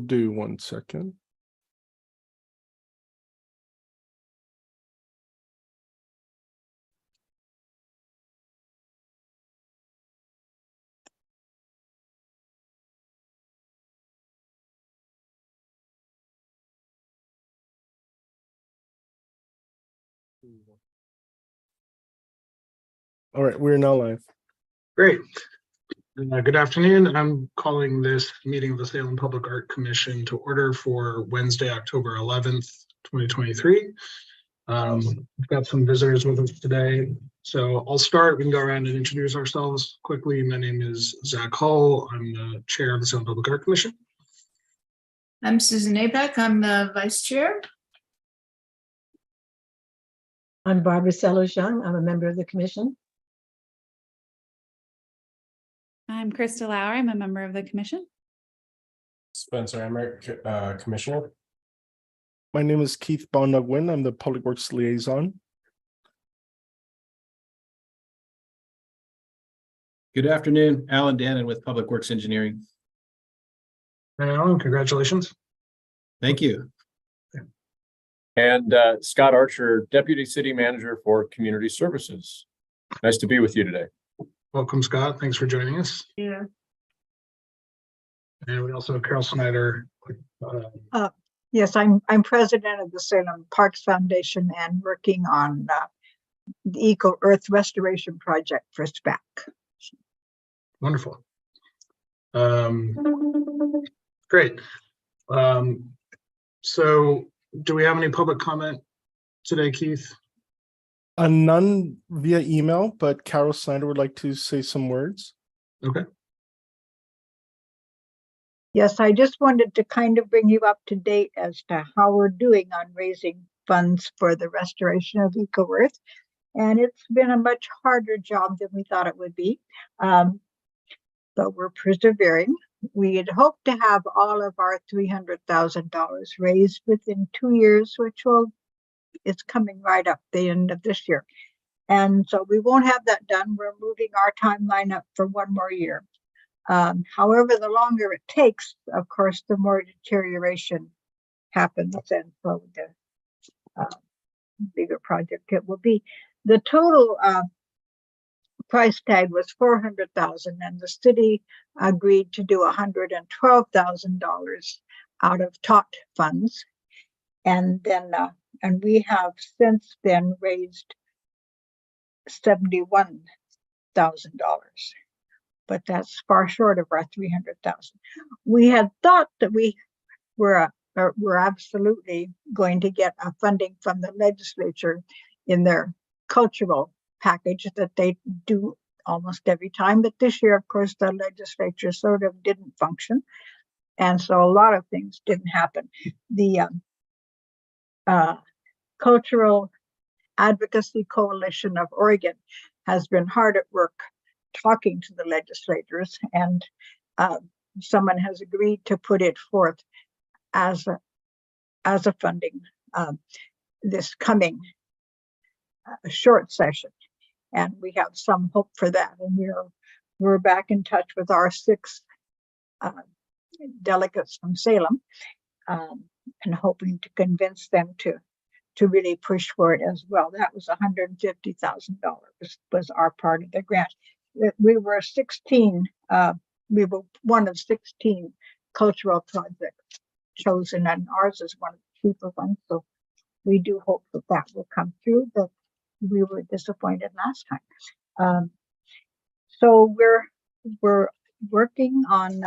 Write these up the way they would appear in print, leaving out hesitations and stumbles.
Do 1 second. All right, we're now live. Great. Good afternoon. I'm calling this meeting of the Salem Public Art Commission to order for Wednesday, October 11th, 2023. We've got some visitors with us today. So I'll start. We can go around and introduce ourselves quickly. My name is Zach Hull. I'm the chair of the Salem Public Art Commission. I'm Susan Abeck. I'm the vice chair. I'm Barbara Sellers-Young. I'm a member of the commission. I'm Krista Lauer. I'm a member of the commission. Spencer Emmerich, Commissioner. My name is Keith Bondugwin. I'm the Public Works Liaison. Good afternoon, Alan Dannon with Public Works Engineering. And Alan, congratulations. Thank you. And Scott Archer, Deputy City Manager for Community Services. Nice to be with you today. Welcome, Scott. Thanks for joining us. Yeah. And we also have Carol Snyder. Yes, I'm president of the Salem Parks Foundation and working on the Eco Earth Restoration Project for SPAC. Wonderful. Great. So do we have any public comment today, Keith? None via email, but Carol Snyder would like to say some words. Okay. Yes, I just wanted to kind of bring you up to date as to how we're doing on raising funds for the restoration of Eco Earth. And it's been a much harder job than we thought it would be. But we're persevering. We had hoped to have all of our $300,000 raised within 2 years, which it's coming right up the end of this year. And so we won't have that done. We're moving our timeline up for 1 more year. However, the longer it takes, of course, the more deterioration happens, and so the bigger project it will be. The total price tag was $400,000, and the city agreed to do $112,000 out of TOT funds, and then and we have since then raised $71,000. But that's far short of our $300,000. We had thought that we were absolutely going to get a funding from the legislature in their cultural package that they do almost every time. But this year, of course, the legislature sort of didn't function. And so a lot of things didn't happen. The Cultural Advocacy Coalition of Oregon has been hard at work talking to the legislators, and someone has agreed to put it forth as a funding this coming short session, and we have some hope for that. And we're back in touch with our 6 delegates from Salem, and hoping to convince them to really push for it as well. That was $150,000 was our part of the grant. We were 16. We were one of 16 cultural projects chosen, and ours is one of the cheaper ones. So we do hope that will come through. But we were disappointed last time. So we're working on.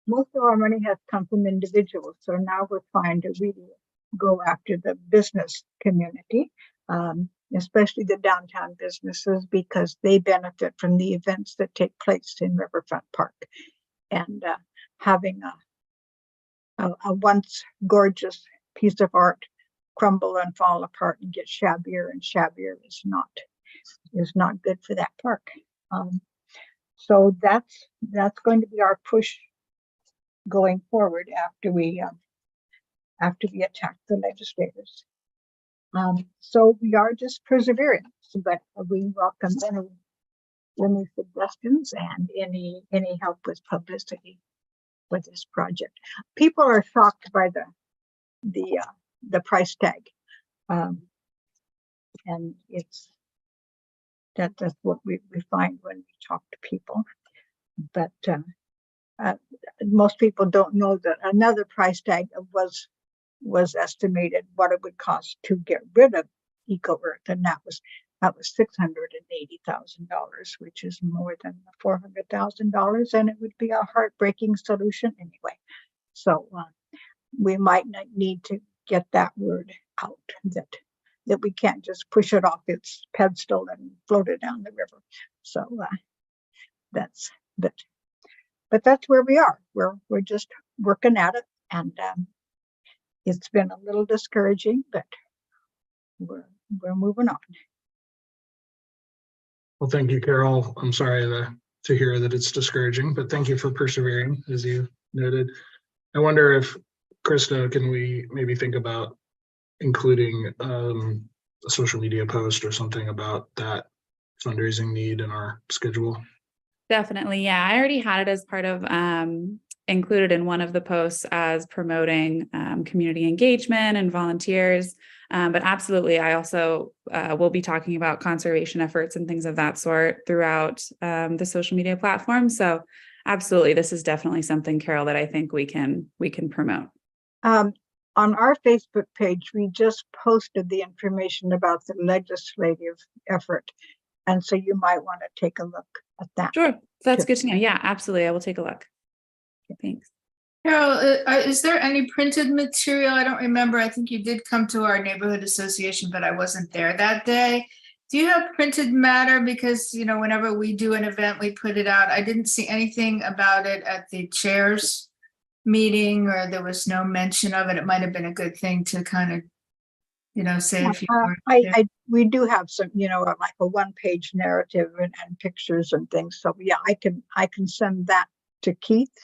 Most of our money has come from individuals, so now we're trying to really go after the business community. Especially the downtown businesses, because they benefit from the events that take place in Riverfront Park. And having a once gorgeous piece of art crumble and fall apart and get shabbier and shabbier is not good for that park. So that's going to be our push going forward after we attack the legislators. So we are just persevering, but we welcome any suggestions and any help with publicity for this project. People are shocked by the price tag. And that's what we find when we talk to people. But most people don't know that another price tag was estimated what it would cost to get rid of Eco-Earth, and that was $680,000, which is more than $400,000, and it would be a heartbreaking solution anyway. So we might need to get that word out that we can't just push it off its pedestal and float it down the river. So but that's where we are. We're just working at it, and it's been a little discouraging, but we're moving on. Well, thank you, Carol. I'm sorry to hear that it's discouraging, but thank you for persevering, as you noted. I wonder if, Krista, can we maybe think about including a social media post or something about that fundraising need in our schedule? Definitely. Yeah. I already had it as part of included in one of the posts as promoting community engagement and volunteers. But absolutely, I also will be talking about conservation efforts and things of that sort throughout the social media platform. So absolutely, this is definitely something, Carol, that I think we can promote. On our Facebook page, we just posted the information about the legislative effort. And so you might want to take a look at that. Sure. That's good to know. Yeah, absolutely. I will take a look. Thanks. Carol, is there any printed material? I don't remember. I think you did come to our neighborhood association, but I wasn't there that day. Do you have printed matter? Because, you know, whenever we do an event, we put it out. I didn't see anything about it at the chairs meeting, or there was no mention of it. It might have been a good thing to kind of, you know, say a few words there. We do have some, you know, like a one-page narrative and pictures and things. So yeah, I can send that to Keith.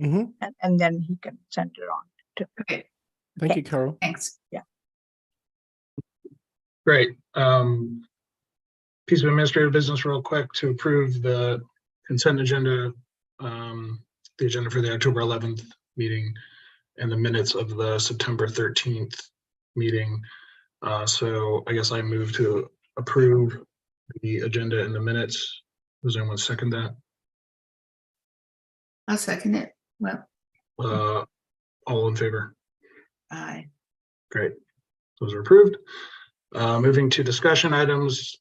Mm-hmm. And then he can send it on to. Okay, Thank you, Carol. thanks. Yeah. Great. Piece of administrative business real quick to approve the consent agenda, the agenda for the October 11th meeting and the minutes of the September 13th meeting. So I guess I move to approve the agenda and the minutes. Does anyone second that? I'll second it. Well, All in favor? aye. Great. Those are approved. Moving to discussion items.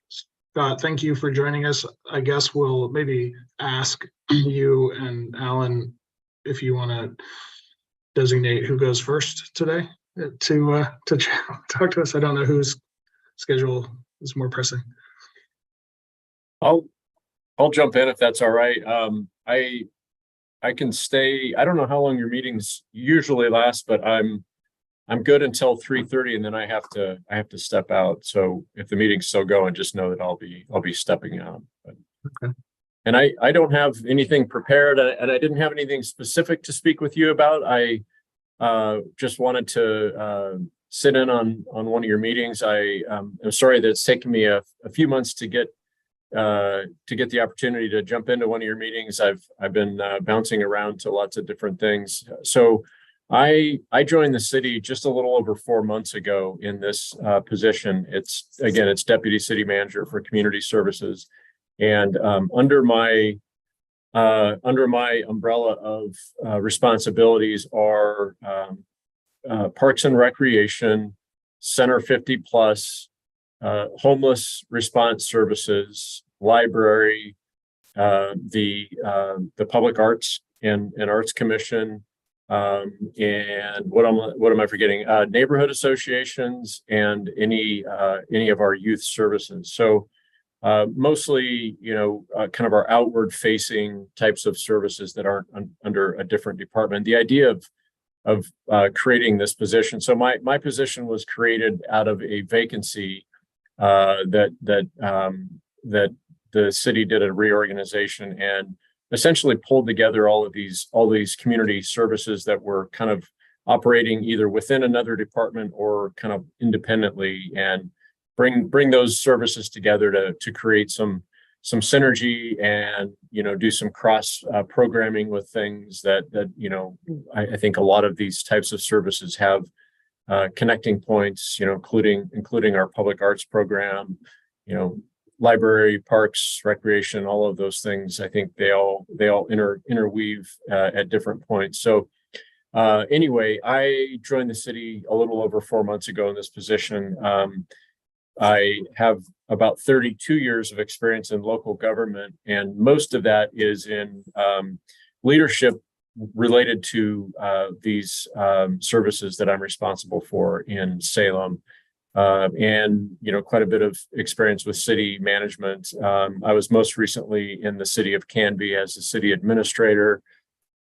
Scott, thank you for joining us. I guess we'll maybe ask you and Alan if you want to designate who goes first today to talk to us. I don't know whose schedule is more pressing. I'll jump in if that's all right. I can stay. I don't know how long your meetings usually last, but I'm good until 3:30, and then I have to step out. So if the meeting's still going, just know that I'll be stepping out. But, okay. And I don't have anything prepared, and I didn't have anything specific to speak with you about. I just wanted to sit in on one of your meetings. I'm sorry that it's taken me a few months to get the opportunity to jump into one of your meetings. I've been bouncing around to lots of different things. So I joined the city just a little over 4 months ago in this position. It's Deputy City Manager for Community Services, and under my umbrella of responsibilities are Parks and Recreation, Center 50 Plus, homeless response services, library, the Public Arts and Arts Commission, and what am I forgetting? Neighborhood associations and any of our youth services. So mostly, kind of our outward facing types of services that aren't under a different department. The idea of creating this position. So my position was created out of a vacancy that the city did a reorganization and essentially pulled together all these community services that were kind of operating either within another department or kind of independently, and bring those services together to create some some synergy and, do some cross programming with things that, I think a lot of these types of services have connecting points, including our public arts program, library, parks, recreation, all of those things. I think they all interweave at different points. So anyway, I joined the city a little over 4 months ago in this position. I have about 32 years of experience in local government, and most of that is in leadership related to these services that I'm responsible for in Salem. And quite a bit of experience with city management. I was most recently in the city of Canby as a city administrator.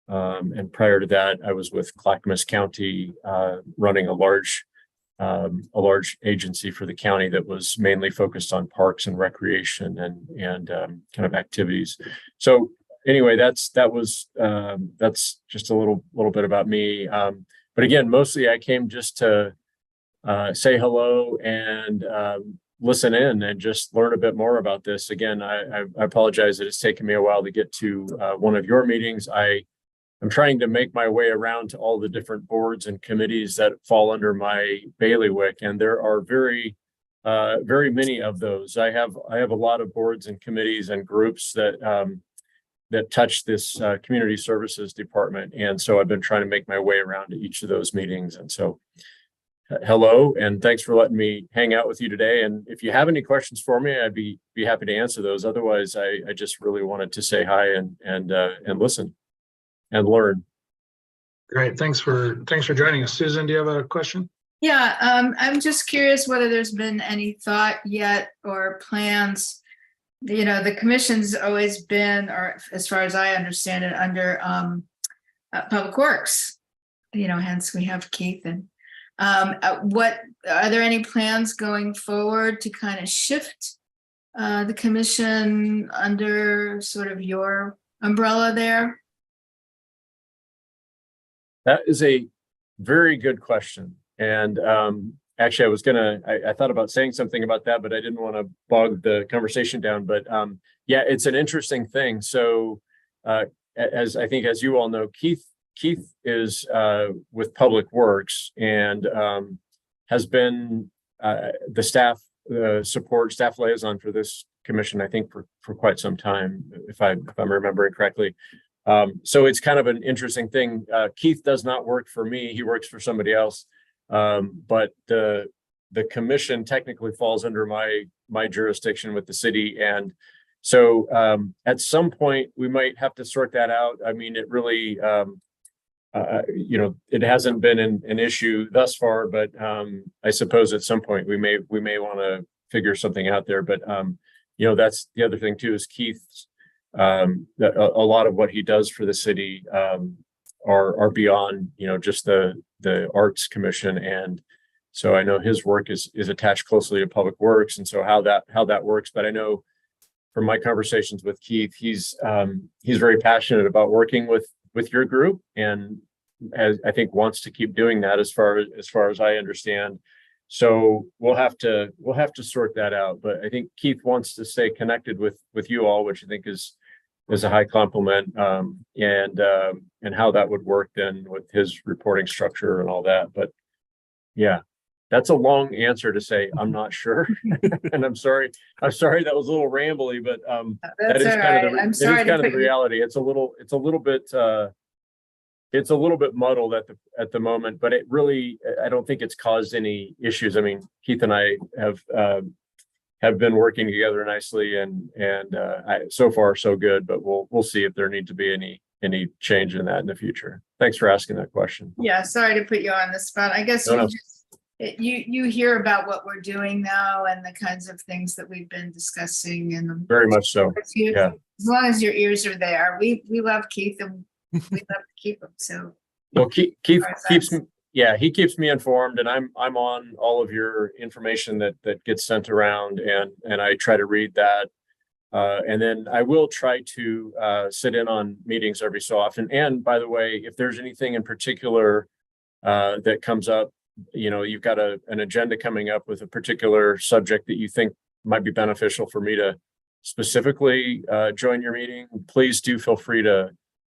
And prior to that, I was with Clackamas County, running a large agency for the county that was mainly focused on parks and recreation and kind of activities. So anyway, that's just a little bit about me. But again, mostly I came just to say hello and listen in and just learn a bit more about this. Again, I apologize that it's taken me a while to get to one of your meetings. I'm trying to make my way around to all the different boards and committees that fall under my bailiwick, and there are very many of those. I have a lot of boards and committees and groups that touch this community services department, and so I've been trying to make my way around to each of those meetings. And so, hello, and thanks for letting me hang out with you today. And if you have any questions for me, I'd be happy to answer those. Otherwise, I just really wanted to say hi and listen and learn. Great. Thanks for joining us. Susan, do you have a question? Yeah, I'm just curious whether there's been any thought yet or plans. The commission's always been, or as far as I understand it, under Public Works. Hence we have Keith. And what are there any plans going forward to kind of shift the commission under sort of your umbrella there? That is a very good question. And actually, I thought about saying something about that, but I didn't want to bog the conversation down. But yeah, it's an interesting thing. So as you all know, Keith is with Public Works and has been the staff liaison for this commission, I think for quite some time, if I'm remembering correctly. So it's kind of an interesting thing. Keith does not work for me. He works for somebody else. But the commission technically falls under my jurisdiction with the city. And so at some point we might have to sort that out. I mean, it really, it hasn't been an issue thus far, but I suppose at some point we may want to figure something out there. But that's the other thing too, is Keith's that a lot of what he does for the city are beyond just the Arts Commission, and so I know his work is attached closely to Public Works, and so how that works. But I know from my conversations with Keith, he's very passionate about working with your group, and I think wants to keep doing that as far as I understand. So we'll have to sort that out. But I think Keith wants to stay connected with you all, which I think is a high compliment, and how that would work then with his reporting structure and all that. But yeah, that's a long answer to say I'm not sure. And I'm sorry that was a little rambly, but That's all right. I'm sorry. It is kind of the reality. It's a little bit muddled at the moment, but it really, I don't think it's caused any issues. I mean, Keith and I have been working together nicely, and so far so good. But we'll see if there need to be any change in that in the future. Thanks for asking that question. Yeah, sorry to put you on the spot. I guess you hear about what we're doing now and the kinds of things that we've been discussing, and Very much so. Yeah. As long as your ears are there, we love Keith and we love to keep him. So well, Keith keeps me. Yeah, he keeps me informed, and I'm on all of your information that gets sent around, and I try to read that, and then I will try to sit in on meetings every so often. And by the way, if there's anything in particular that comes up, you've got an agenda coming up with a particular subject that you think might be beneficial for me to specifically join your meeting, please do feel free to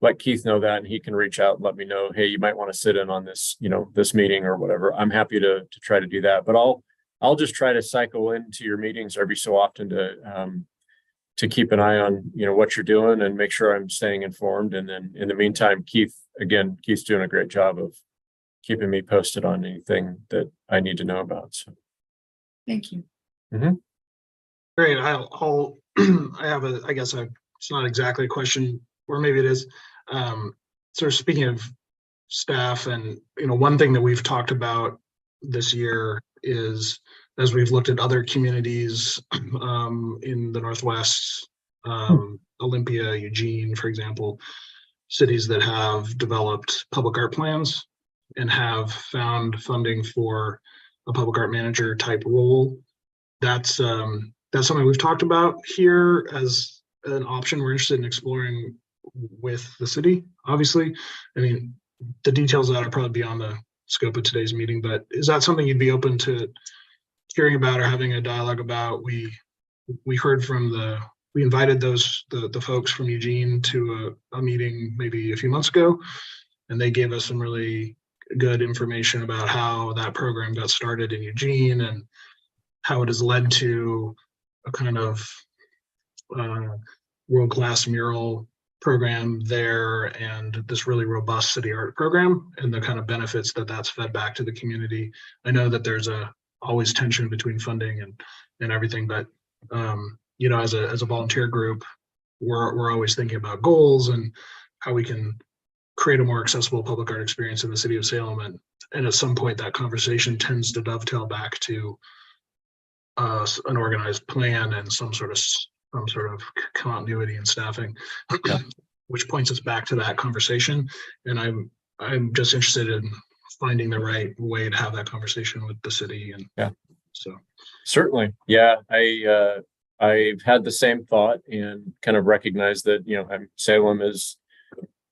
let Keith know that, and he can reach out and let me know, hey, you might want to sit in on this, this meeting or whatever. I'm happy to try to do that, but I'll just try to cycle into your meetings every so often to keep an eye on, what you're doing and make sure I'm staying informed. And then in the meantime, Keith's doing a great job of keeping me posted on anything that I need to know about. So. Thank you. Mm-hmm. Great. I'll I have it's not exactly a question, or maybe it is. Sort of speaking of staff, and one thing that we've talked about this year is, as we've looked at other communities in the Northwest, Olympia, Eugene, for example, cities that have developed public art plans and have found funding for a public art manager type role. That's something we've talked about here as an option we're interested in exploring with the city. Obviously, I mean, the details of that are probably beyond the scope of today's meeting, but is that something you'd be open to hearing about or having a dialogue about? We heard from we invited the folks from Eugene to a meeting maybe a few months ago, and they gave us some really good information about how that program got started in Eugene and how it has led to a kind of world-class mural program there, and this really robust city art program, and the kind of benefits that's fed back to the community. I know that there's always tension between funding and everything, but as a volunteer group, we're always thinking about goals and how we can create a more accessible public art experience in the city of Salem, and at some point that conversation tends to dovetail back to an organized plan and some sort of continuity and staffing, which points us back to that conversation. And I'm just interested in finding the right way to have that conversation with the city. And so certainly, I've had the same thought and kind of recognized that Salem is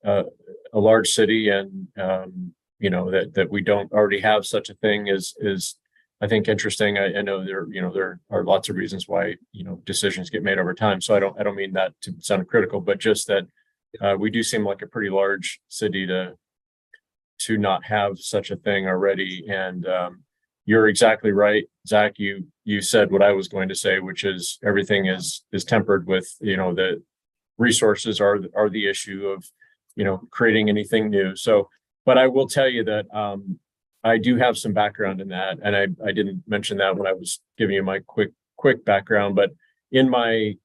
a large city, and that we don't already have such a thing is I think interesting. I know there are lots of reasons why decisions get made over time. So I don't mean that to sound critical, but just that we do seem like a pretty large city to not have such a thing already. And you're exactly right, Zach. You said what I was going to say, which is everything is tempered with the resources are the issue of creating anything new. So, but I will tell you that I do have some background in that, and I didn't mention that when I was giving you my quick background, but in my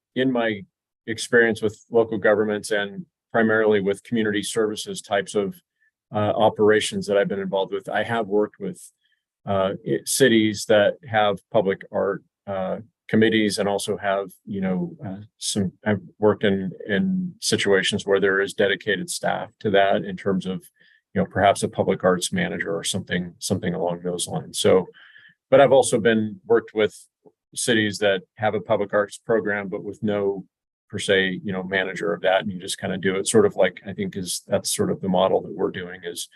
experience with local governments and primarily with community services types of operations that I've been involved with, I have worked with cities that have public art committees, and also have I've worked in situations where there is dedicated staff to that in terms of perhaps a public arts manager or something along those lines. So, but I've also worked with cities that have a public arts program, but with no per se, manager of that. And you just kind of do it sort of like, I think that's sort of the model that we're doing is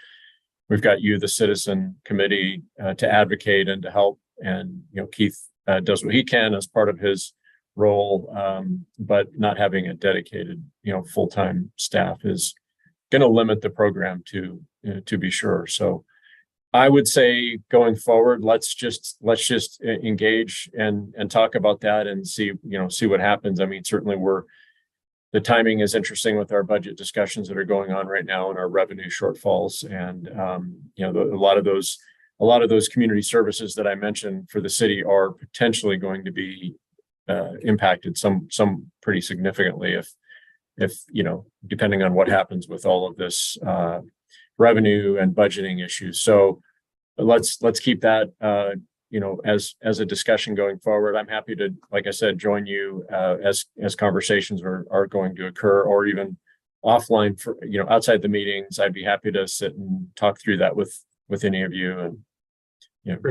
we've got the citizen committee to advocate and to help. And, Keith does what he can as part of his role, but not having a dedicated, full-time staff is going to limit the program to be sure. So I would say going forward, let's just engage and talk about that and see what happens. I mean, certainly the timing is interesting with our budget discussions that are going on right now and our revenue shortfalls. And, a lot of those community services that I mentioned for the city are potentially going to be impacted some pretty significantly if depending on what happens with all of this revenue and budgeting issues. So let's keep that as a discussion going forward. I'm happy to, like I said, join you as conversations are going to occur, or even offline for outside the meetings. I'd be happy to sit and talk through that with any of you, and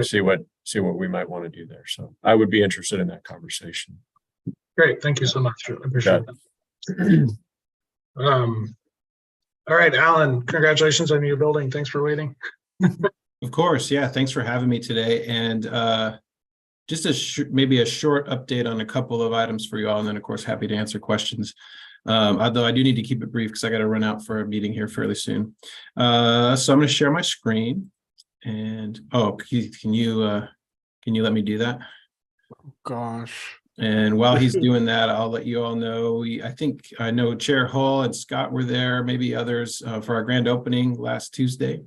see what we might want to do there. So I would be interested in that conversation. Great, thank you so much. I appreciate that. All right, Alan, congratulations on your building. Thanks for waiting. Of course. Yeah. Thanks for having me today. And just maybe a short update on a couple of items for you all, and then of course happy to answer questions. Although I do need to keep it brief because I got to run out for a meeting here fairly soon. So I'm going to share my screen, and Keith, can you let me do that? Gosh. And while he's doing that, I'll let you all know, I know Chair Hull and Scott were there, maybe others, for our grand opening last Tuesday.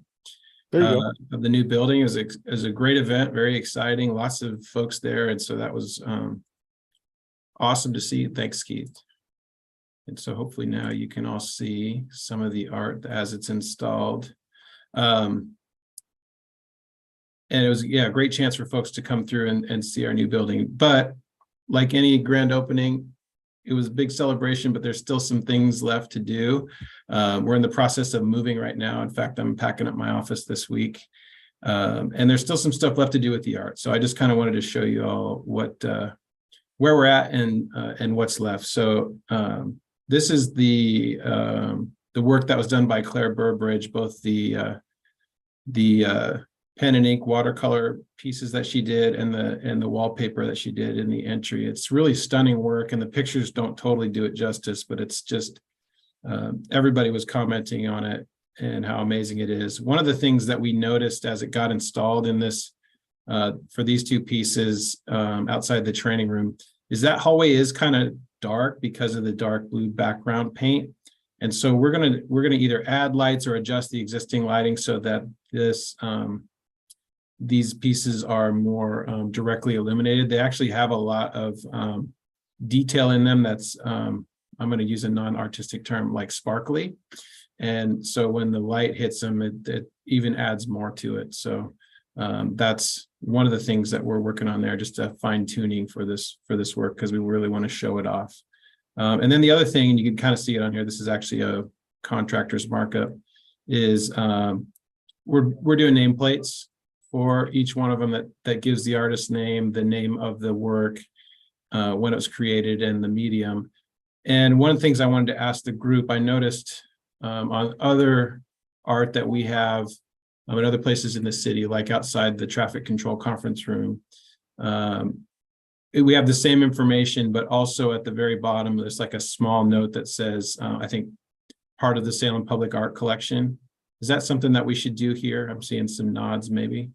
There you go. Of the new building. It was a great event, very exciting, lots of folks there. And so that was awesome to see. Thanks, Keith. And so hopefully now you can all see some of the art as it's installed. And it was, a great chance for folks to come through and see our new building. But like any grand opening, it was a big celebration, but there's still some things left to do. We're in the process of moving right now. In fact, I'm packing up my office this week. And there's still some stuff left to do with the art. So I just kind of wanted to show you all where we're at and what's left. So this is the work that was done by Claire Burbridge, both the pen and ink watercolor pieces that she did and the wallpaper that she did in the entry. It's really stunning work, and the pictures don't totally do it justice, but it's just everybody was commenting on it and how amazing it is. One of the things that we noticed as it got installed in this for these two pieces outside the training room is that hallway is kind of dark because of the dark blue background paint. And so we're gonna either add lights or adjust the existing lighting so that these pieces are more directly illuminated. They actually have a lot of detail in them that's, I'm going to use a non-artistic term, like sparkly. And so when the light hits them, it even adds more to it. So that's one of the things that we're working on there, just a fine tuning for this work, because we really want to show it off. And then the other thing, and you can kind of see it on here, this is actually a contractor's markup, is we're doing nameplates for each one of them that gives the artist's name, the name of the work, when it was created, and the medium. And one of the things I wanted to ask the group, I noticed on other art that we have in other places in the city, like outside the traffic control conference room, we have the same information, but also at the very bottom, there's like a small note that says, I think, part of the Salem Public Art Collection. Is that something that we should do here? I'm seeing some nods, maybe.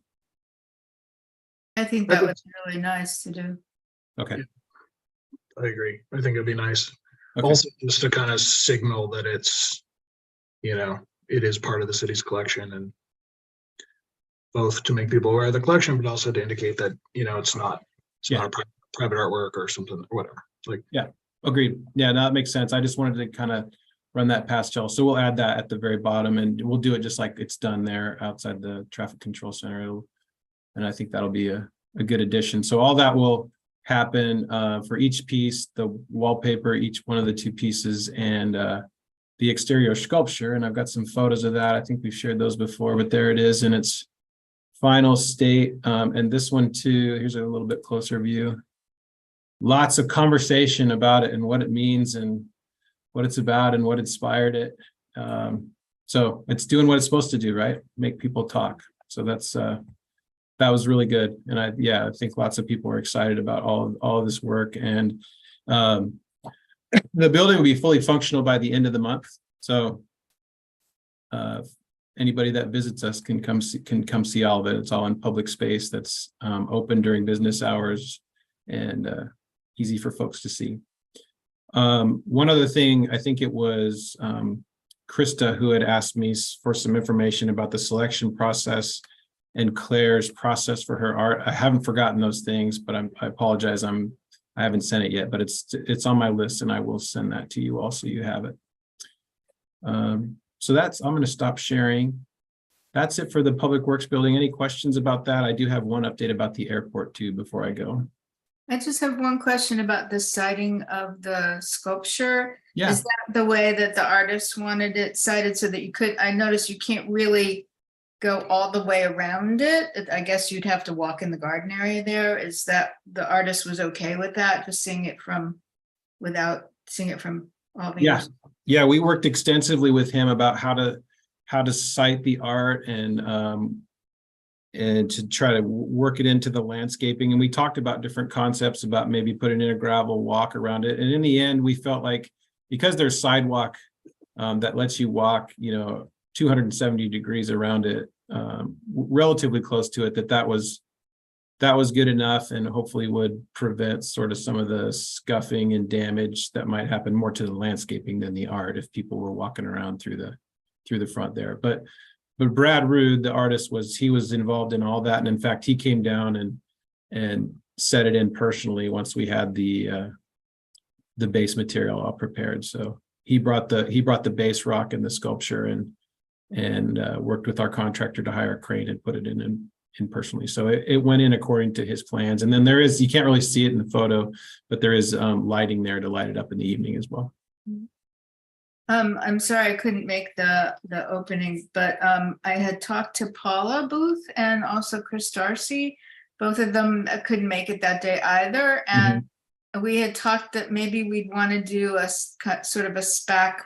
I think that was really nice to do. Okay. I agree. I think it'd be nice. Okay. Also, just to kind of signal that it's, it is part of the city's collection, and both to make people aware of the collection, but also to indicate that, it's not a private artwork or something or whatever. Agreed. Yeah, no, that makes sense. I just wanted to kind of run that past y'all. So we'll add that at the very bottom, and we'll do it just like it's done there outside the traffic control center. And I think that'll be a good addition. So all that will happen for each piece, the wallpaper, each one of the two pieces, and the exterior sculpture. And I've got some photos of that. I think we've shared those before, but there it is in its final state. And this one too, here's a little bit closer view. Lots of conversation about it and what it means and what it's about and what inspired it. So it's doing what it's supposed to do, right? Make people talk. So that was really good. And I think lots of people are excited about all of this work. And the building will be fully functional by the end of the month. So anybody that visits us can come see all of it. It's all in public space that's open during business hours and easy for folks to see. One other thing, I think it was Krista who had asked me for some information about the selection process and Claire's process for her art. I haven't forgotten those things, but I apologize. I haven't sent it yet, but it's on my list, and I will send that to you also. You have it. So I'm going to stop sharing. That's it for the Public Works building. Any questions about that? I do have one update about the airport too before I go. I just have one question about the siting of the sculpture. Yeah. Is that the way that the artist wanted it sited so that you could, I noticed you can't really go all the way around it. I guess you'd have to walk in the garden area there. Is that the artist was okay with that? Just seeing it from without seeing it from all the Yeah, we worked extensively with him about how to cite the art and and to try to work it into the landscaping. And we talked about different concepts about maybe putting in a gravel walk around it. And in the end, we felt like because there's sidewalk that lets you walk, 270 degrees around it, relatively close to it, that was good enough, and hopefully would prevent sort of some of the scuffing and damage that might happen more to the landscaping than the art if people were walking around through the front there. But Brad Rude, the artist, he was involved in all that, and in fact, he came down and set it in personally once we had the base material all prepared. So he brought the base rock and the sculpture and worked with our contractor to hire a crane and put it in personally. So it went in according to his plans. And then you can't really see it in the photo, but there is lighting there to light it up in the evening as well. I'm sorry I couldn't make the opening, but I had talked to Paula Booth and also Chris Darcy. Both of them couldn't make it that day either. And we had talked that maybe we'd want to do a sort of a SPAC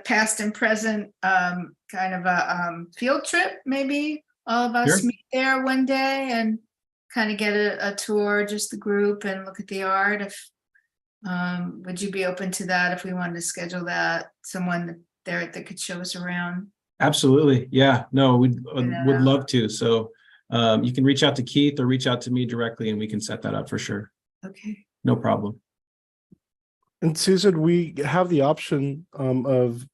past and present kind of a field trip, maybe all of us Sure. meet there one day and kind of get a tour, just the group, and look at the art. If would you be open to that if we wanted to schedule that, someone there that could show us around? Absolutely. Yeah, no, would Yeah. love to. So you can reach out to Keith or reach out to me directly and we can set that up for sure. Okay. No problem. And Susan, we have the option of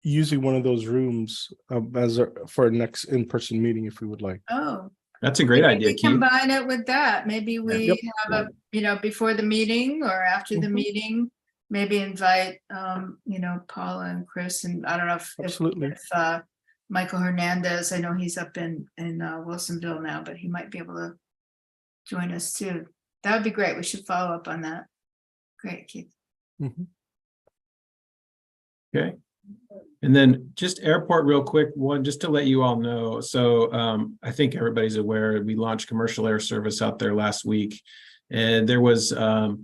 using one of those rooms for our next in-person meeting if we would like. Oh, That's a great maybe idea, we Keith. combine it with that. Maybe we Yep. have before the meeting or after the Mhm. meeting, maybe invite, Paula and Chris, and I don't know if Absolutely. Michael Hernandez, I know he's up in Wilsonville now, but he might be able to join us too. That would be great. We should follow up on that. Great, Keith. Mhm. Okay. And then just airport real quick, one, just to let you all know. So I think everybody's aware, we launched commercial air service out there last week. And there was a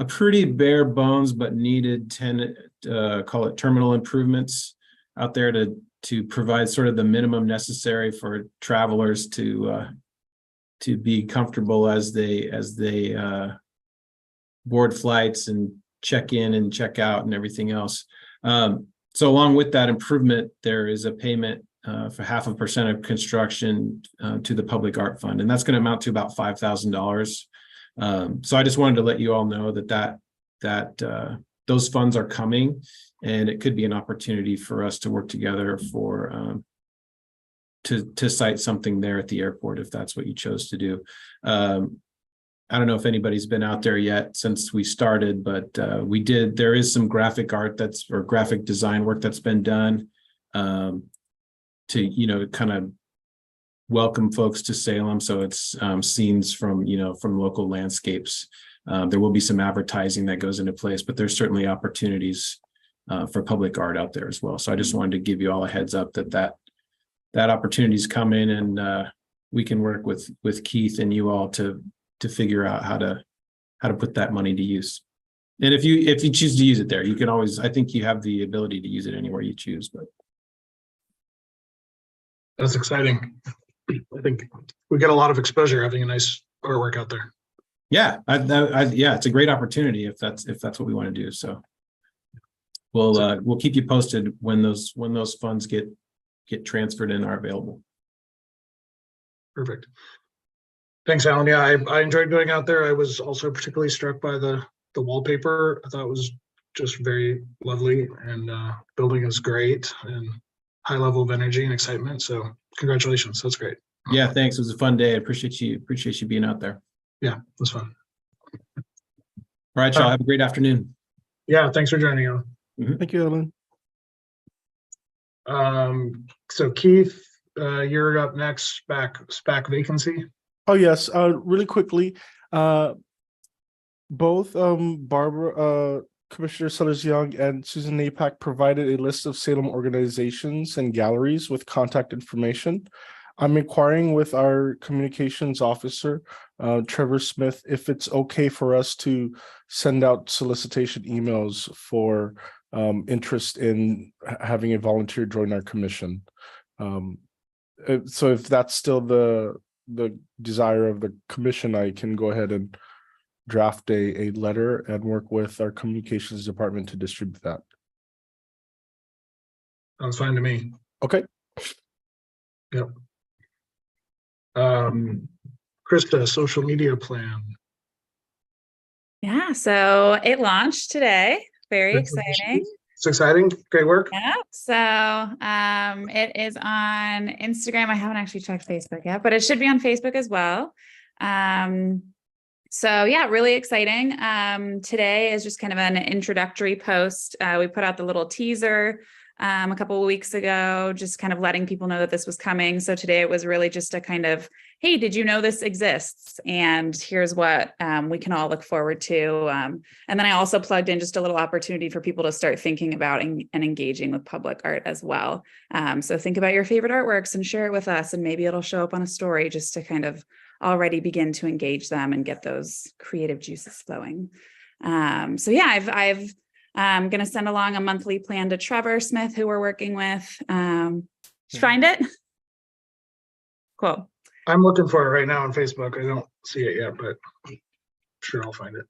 pretty bare bones, but needed call it terminal improvements out there to provide sort of the minimum necessary for travelers to be comfortable as they board flights and check in and check out and everything else. So along with that improvement, there is a payment for 0.5% of construction to the Public Art Fund, and that's going to amount to about $5,000. So I just wanted to let you all know that those funds are coming, and it could be an opportunity for us to work together for to site something there at the airport if that's what you chose to do. I don't know if anybody's been out there yet since we started, but there is some graphic art or graphic design work that's been done to, kind of welcome folks to Salem. So it's scenes from local landscapes. There will be some advertising that goes into place, but there's certainly opportunities for public art out there as well. So I just wanted to give you all a heads up that opportunity's come in, and we can work with Keith and you all to figure out how to put that money to use. And if you choose to use it there, you can always, I think you have the ability to use it anywhere you choose, but. That's exciting. I think we get a lot of exposure having a nice artwork out there. Yeah, yeah, it's a great opportunity if that's what we want to do. So we'll keep you posted when those funds get transferred and are available. Perfect. Thanks, Alan. Yeah, I enjoyed going out there. I was also particularly struck by the wallpaper. I thought it was just very lovely, and building is great and high level of energy and excitement. So congratulations. That's great. Yeah, thanks. It was a fun day. I appreciate you being out there. Yeah, it was fun. All right, y'all. Have a great afternoon. Yeah, thanks for joining, Alan. Thank you, Ellen. So Keith, you're up next. SPAC vacancy. Oh yes, really quickly, both Barbara, Commissioner Sellers-Young, and Susan Napak provided a list of Salem organizations and galleries with contact information. I'm inquiring with our communications officer, Trevor Smith, if it's okay for us to send out solicitation emails for interest in having a volunteer join our commission. So if that's still the the desire of the commission, I can go ahead and draft a letter and work with our communications department to distribute that. Sounds fine to me. Okay. Yep. Krista, social media plan. Yeah, so it launched today. Very Congratulations. exciting. It's exciting. Great work. Yep. So it is on Instagram. I haven't actually checked Facebook yet, but it should be on Facebook as well. So yeah, really exciting. Today is just kind of an introductory post. We put out the little teaser a couple of weeks ago, just kind of letting people know that this was coming. So today it was really just a kind of, hey, did you know this exists? And here's what we can all look forward to. And then I also plugged in just a little opportunity for people to start thinking about and engaging with public art as well. So think about your favorite artworks and share it with us, and maybe it'll show up on a story just to kind of already begin to engage them and get those creative juices flowing. So yeah, I'm going to send along a monthly plan to Trevor Smith, who we're working with. Did you find it? Cool. I'm looking for it right now on Facebook. I don't see it yet, but I'm sure I'll find it.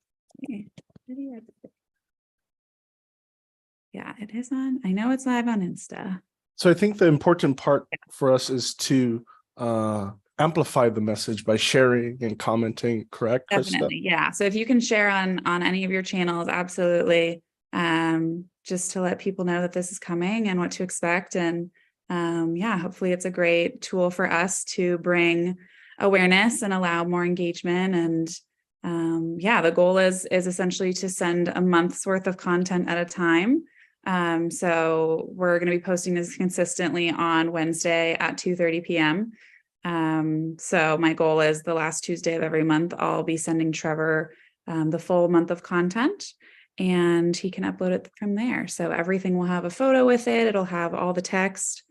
Yeah, it is on. I know it's live on Insta. So I think the important part for us is to amplify the message by sharing and commenting, correct, Krista? Definitely, yeah. So if you can share on any of your channels, absolutely. Just to let people know that this is coming and what to expect. And yeah, hopefully it's a great tool for us to bring awareness and allow more engagement. And yeah, the goal is essentially to send a month's worth of content at a time. So we're going to be posting this consistently on Wednesday at 2:30 p.m. So my goal is the last Tuesday of every month, I'll be sending Trevor the full month of content, and he can upload it from there. So everything will have a photo with it. It'll have all the text.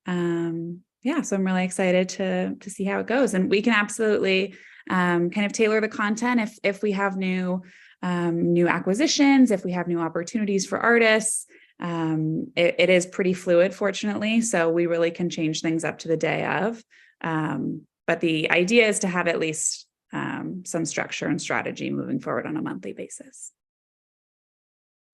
Yeah, so I'm really excited to see how it goes. And we can absolutely kind of tailor the content if we have new acquisitions, if we have new opportunities for artists. It is pretty fluid, fortunately, so we really can change things up to the day of. But the idea is to have at least some structure and strategy moving forward on a monthly basis.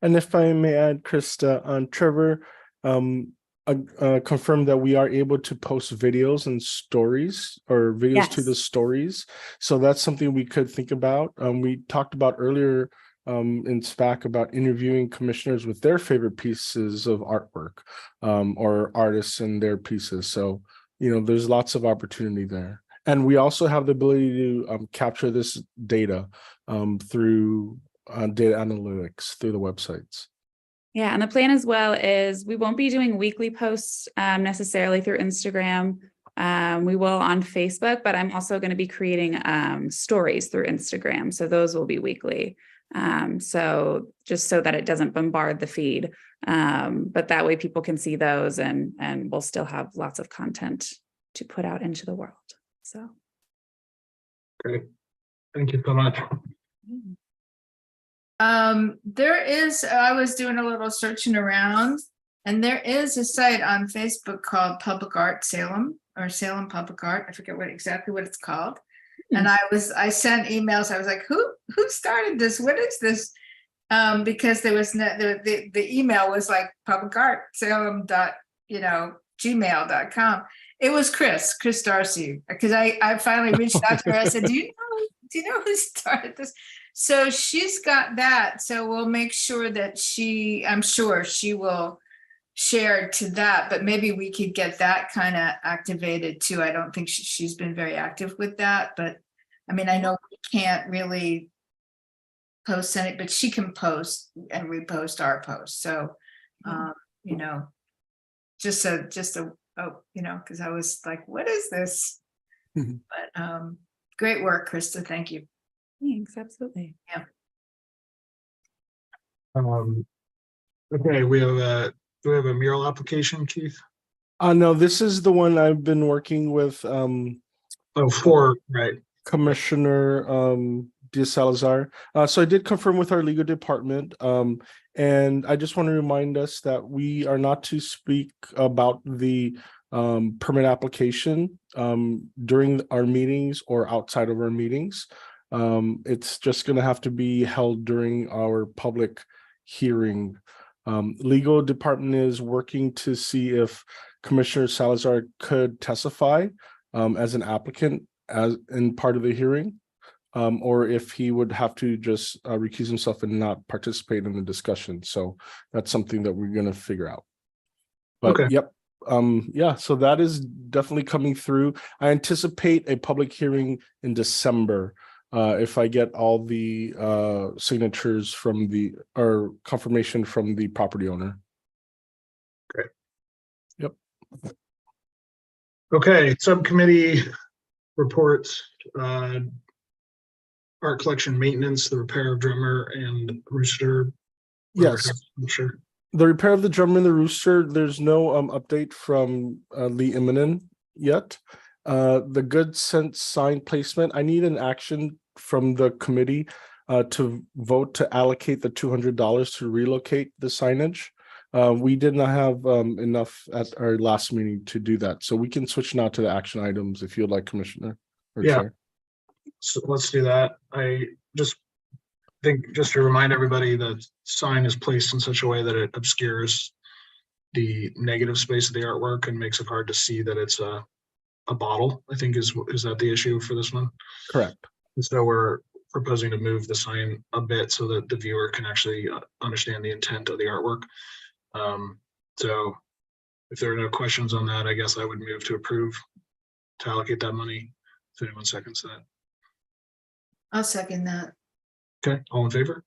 And if I may add, Krista, on Trevor, confirm that we are able to post videos and stories, or videos to the stories. So that's something we could think about. We talked about earlier in SPAC about interviewing commissioners with their favorite pieces of artwork, or artists and their pieces. So, you know, there's lots of opportunity there. And we also have the ability to capture this data through data analytics through the websites. Yeah, and the plan as well is we won't be doing weekly posts necessarily through Instagram. We will on Facebook, but I'm also going to be creating stories through Instagram. So those will be weekly. So just so that it doesn't bombard the feed. But that way people can see those, and we'll still have lots of content to put out into the world. So. Great. Thank you so much. There is, I was doing a little searching around, and there is a site on Facebook called Public Art Salem, or Salem Public Art. I forget exactly what it's called. And I sent emails. I was like, who started this? What is this? Because there was no, the email was like public art Salem gmail.com. It was Chris Darcy, because I finally reached out to her. I said, do you know who started this? So she's got that. So we'll make sure that I'm sure she will share to that, but maybe we could get that kind of activated too. I don't think she's been very active with that, but I mean, I know we can't really post any, but she can post and repost our posts. So, you know, just a, you know, because I was like, what is this? But great work, Krista. Thank you. Thanks, absolutely. Yeah. Okay, do we have a mural application, Keith? No, this is the one I've been working with Right. Commissioner De Salazar. So I did confirm with our legal department, and I just want to remind us that we are not to speak about the permit application during our meetings or outside of our meetings. It's just going to have to be held during our public hearing. Legal department is working to see if Commissioner Salazar could testify as an applicant as in part of the hearing, or if he would have to just recuse himself and not participate in the discussion. So that's something that we're going to figure out. But Okay. yep. Yeah, so that is definitely coming through. I anticipate a public hearing in December if I get all the signatures from or confirmation from the property owner. Great. Yep. Okay, subcommittee reports, art collection maintenance, the repair of drummer and rooster. Yes. I'm sure. The repair of the drum and the rooster, there's no update from Lee Immonen yet. The good sense sign placement, I need an action from the committee to vote to allocate the $200 to relocate the signage. We did not have enough at our last meeting to do that. So we can switch now to the action items if you'd like, Commissioner or Yeah. Chair. So let's do that. I just think, just to remind everybody, the sign is placed in such a way that it obscures the negative space of the artwork and makes it hard to see that it's a bottle, I think is that the issue for this one? Correct. And so we're proposing to move the sign a bit so that the viewer can actually understand the intent of the artwork. So if there are no questions on that, I guess I would move to approve to allocate that money. If anyone seconds that. I'll second that. Okay, all in favor?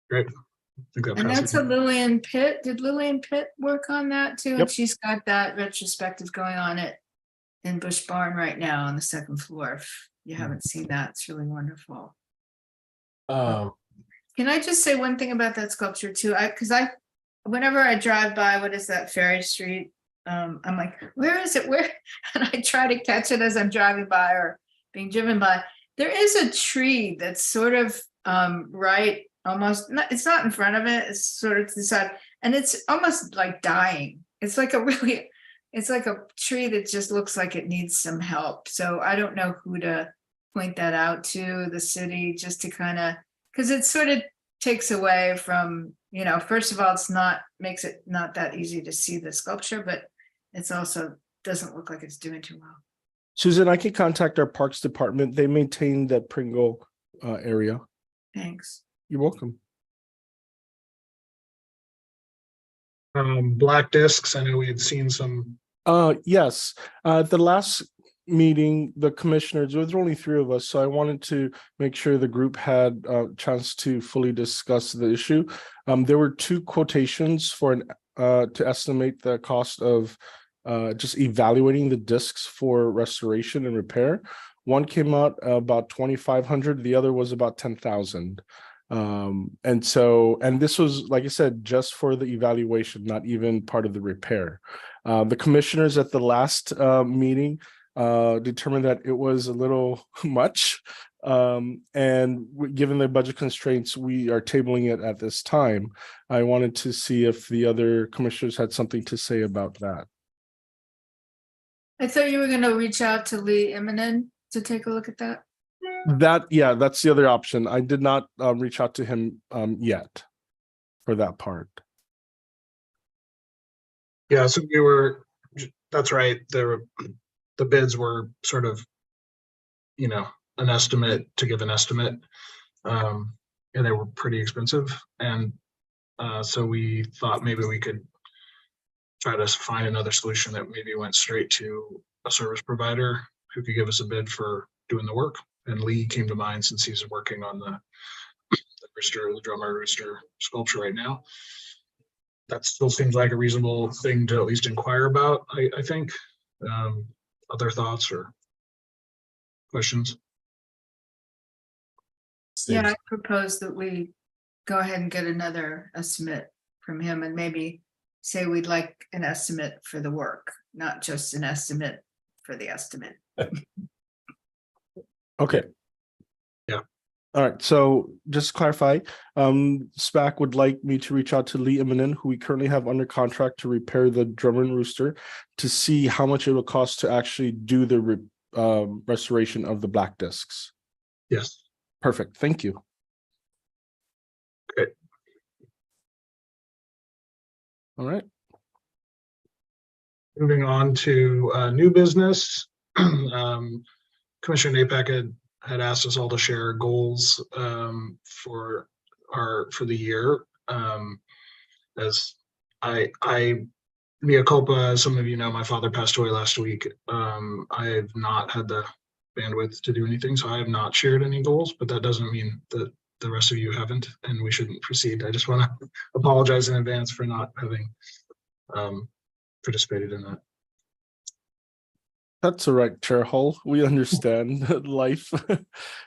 Great. I think that And passes. that's a Lillian Pitt. Did Lillian Pitt work on that too? Yep. And she's got that retrospective going on in Bush Barn right now on the second floor. If you haven't seen that, it's really wonderful. Can I just say one thing about that sculpture too? Whenever I drive by, what is that, Ferry Street? I'm like, where is it? Where? And I try to catch it as I'm driving by or being driven by. There is a tree that's sort of right, almost, it's not in front of it, it's sort of to the side, and it's almost like dying. It's like it's like a tree that just looks like it needs some help. So I don't know who to point that out to, the city, just to kind of, because it sort of takes away from, first of all, makes it not that easy to see the sculpture, but it's also doesn't look like it's doing too well. Susan, I can contact our Parks Department. They maintain that Pringle area. Thanks. You're welcome. Black discs, I know we had seen some. Yes. The last meeting, the commissioners, there were only 3 of us, so I wanted to make sure the group had a chance to fully discuss the issue. There were 2 quotations for to estimate the cost of just evaluating the discs for restoration and repair. One came out about $2,500, the other was about $10,000. And this was, like I said, just for the evaluation, not even part of the repair. The commissioners at the last meeting determined that it was a little much. And given the budget constraints, we are tabling it at this time. I wanted to see if the other commissioners had something to say about that. I thought you were going to reach out to Lee Immonen to take a look at that. That's the other option. I did not reach out to him yet for that part. Yeah, so that's right. The bids were sort of, an estimate to give an estimate. And they were pretty expensive. And so we thought maybe we could try to find another solution that maybe went straight to a service provider who could give us a bid for doing the work. And Lee came to mind since he's working on the drummer rooster sculpture right now. That still seems like a reasonable thing to at least inquire about, I think. Other thoughts or questions? Yeah, I propose that we go ahead and get another estimate from him and maybe say we'd like an estimate for the work, not just an estimate for the estimate. Okay. Yeah. All right, so just to clarify, SPAC would like me to reach out to Lee Immonen, who we currently have under contract to repair the drummer and rooster, to see how much it will cost to actually do the restoration of the black discs. Yes. Perfect, thank you. Great. All right. Moving on to new business. Commissioner Napak had asked us all to share goals for the year. As mea culpa, as some of you know, my father passed away last week. I have not had the bandwidth to do anything, so I have not shared any goals, but that doesn't mean that the rest of you haven't, and we shouldn't proceed. I just want to apologize in advance for not having participated in that. That's all right, Chair Hull. We understand life.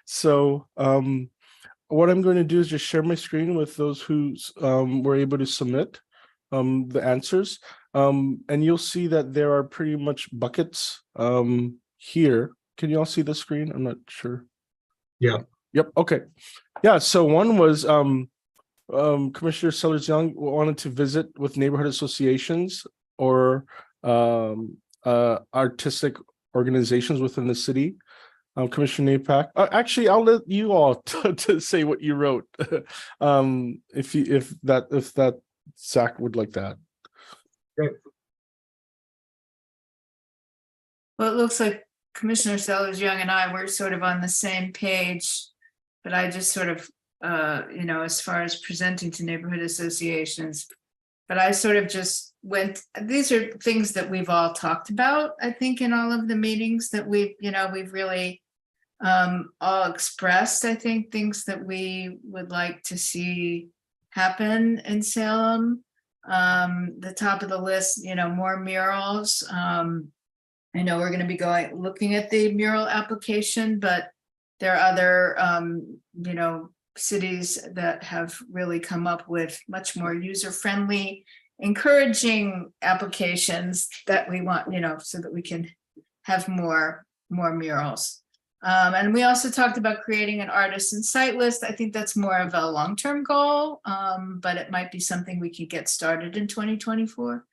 So what I'm going to do is just share my screen with those who were able to submit the answers. And you'll see that there are pretty much buckets here. Can you all see the screen? I'm not sure. Yeah. Yep. Okay. Yeah. So one was Commissioner Sellers-Young wanted to visit with neighborhood associations or artistic organizations within the city. Commissioner Napak, actually, I'll let you all to say what you wrote. If that Zach would like that. Great. Well, it looks like Commissioner Sellers-Young and I were sort of on the same page, but I just sort of, as far as presenting to neighborhood associations, but I sort of just went, these are things that we've all talked about, I think, in all of the meetings that we've really all expressed, I think, things that we would like to see happen in Salem. The top of the list, more murals. I know we're going to be looking at the mural application, but there are other, cities that have really come up with much more user-friendly, encouraging applications that we want, so that we can have more murals. And we also talked about creating an artist and site list. I think that's more of a long-term goal, but it might be something we could get started in 2024.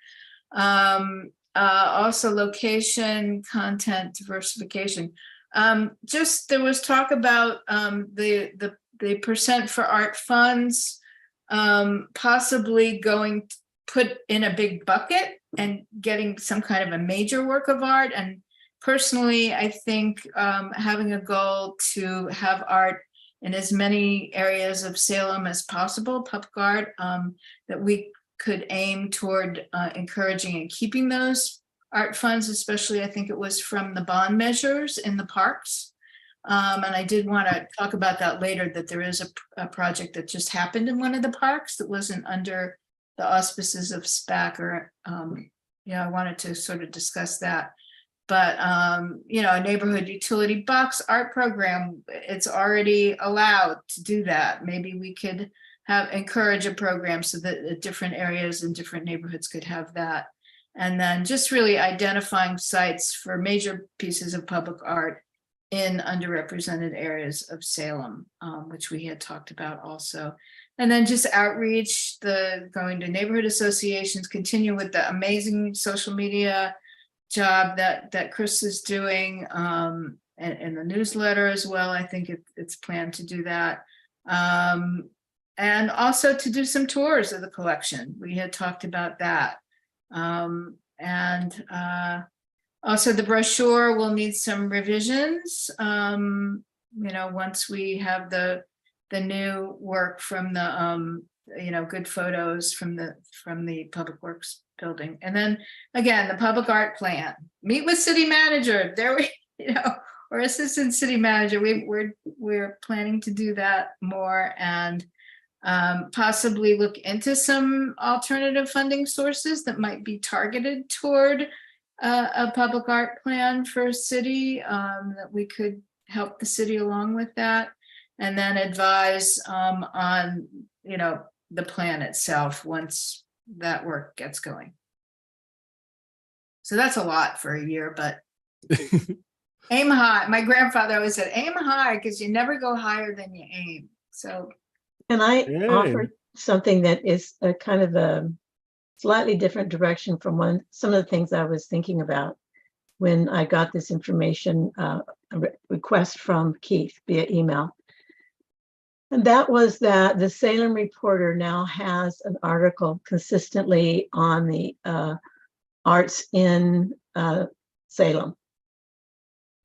Also location, content, diversification. Just there was talk about the percent for art funds possibly going put in a big bucket and getting some kind of a major work of art. And personally, I think having a goal to have art in as many areas of Salem as possible, public art, that we could aim toward encouraging and keeping those art funds, especially I think it was from the bond measures in the parks. And I did want to talk about that later, that there is a project that just happened in one of the parks that wasn't under the auspices of SPAC or, I wanted to sort of discuss that. But, a neighborhood utility box art program, it's already allowed to do that. Maybe we could encourage a program so that different areas and different neighborhoods could have that. And then just really identifying sites for major pieces of public art in underrepresented areas of Salem, which we had talked about also. And then just outreach, going to neighborhood associations, continue with the amazing social media job that Chris is doing, and the newsletter as well. I think it's planned to do that. And also to do some tours of the collection. We had talked about that. Also the brochure will need some revisions, once we have the new work from the, good photos from the Public Works building. And then again, the public art plan, meet with city manager there, or assistant city manager. We're planning to do that more and possibly look into some alternative funding sources that might be targeted toward a public art plan for city, that we could help the city along with that, and then advise on the plan itself once that work gets going. So that's a lot for a year, but Aim high. My grandfather always said, aim high, because you never go higher than you aim. So Can I Yay. offer something that is a kind of a slightly different direction from some of the things I was thinking about when I got this information, request from Keith via email. And that was that the Salem Reporter now has an article consistently on the arts in Salem.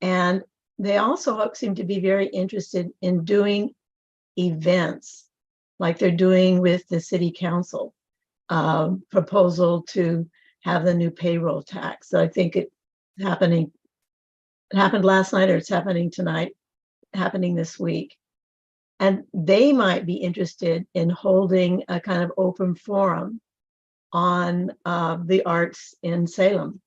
And they also seem to be very interested in doing events like they're doing with the city council proposal to have the new payroll tax. So I think it's happening. It happened last night, or it's happening tonight, happening this week. And they might be interested in holding a kind of open forum on the arts in Salem,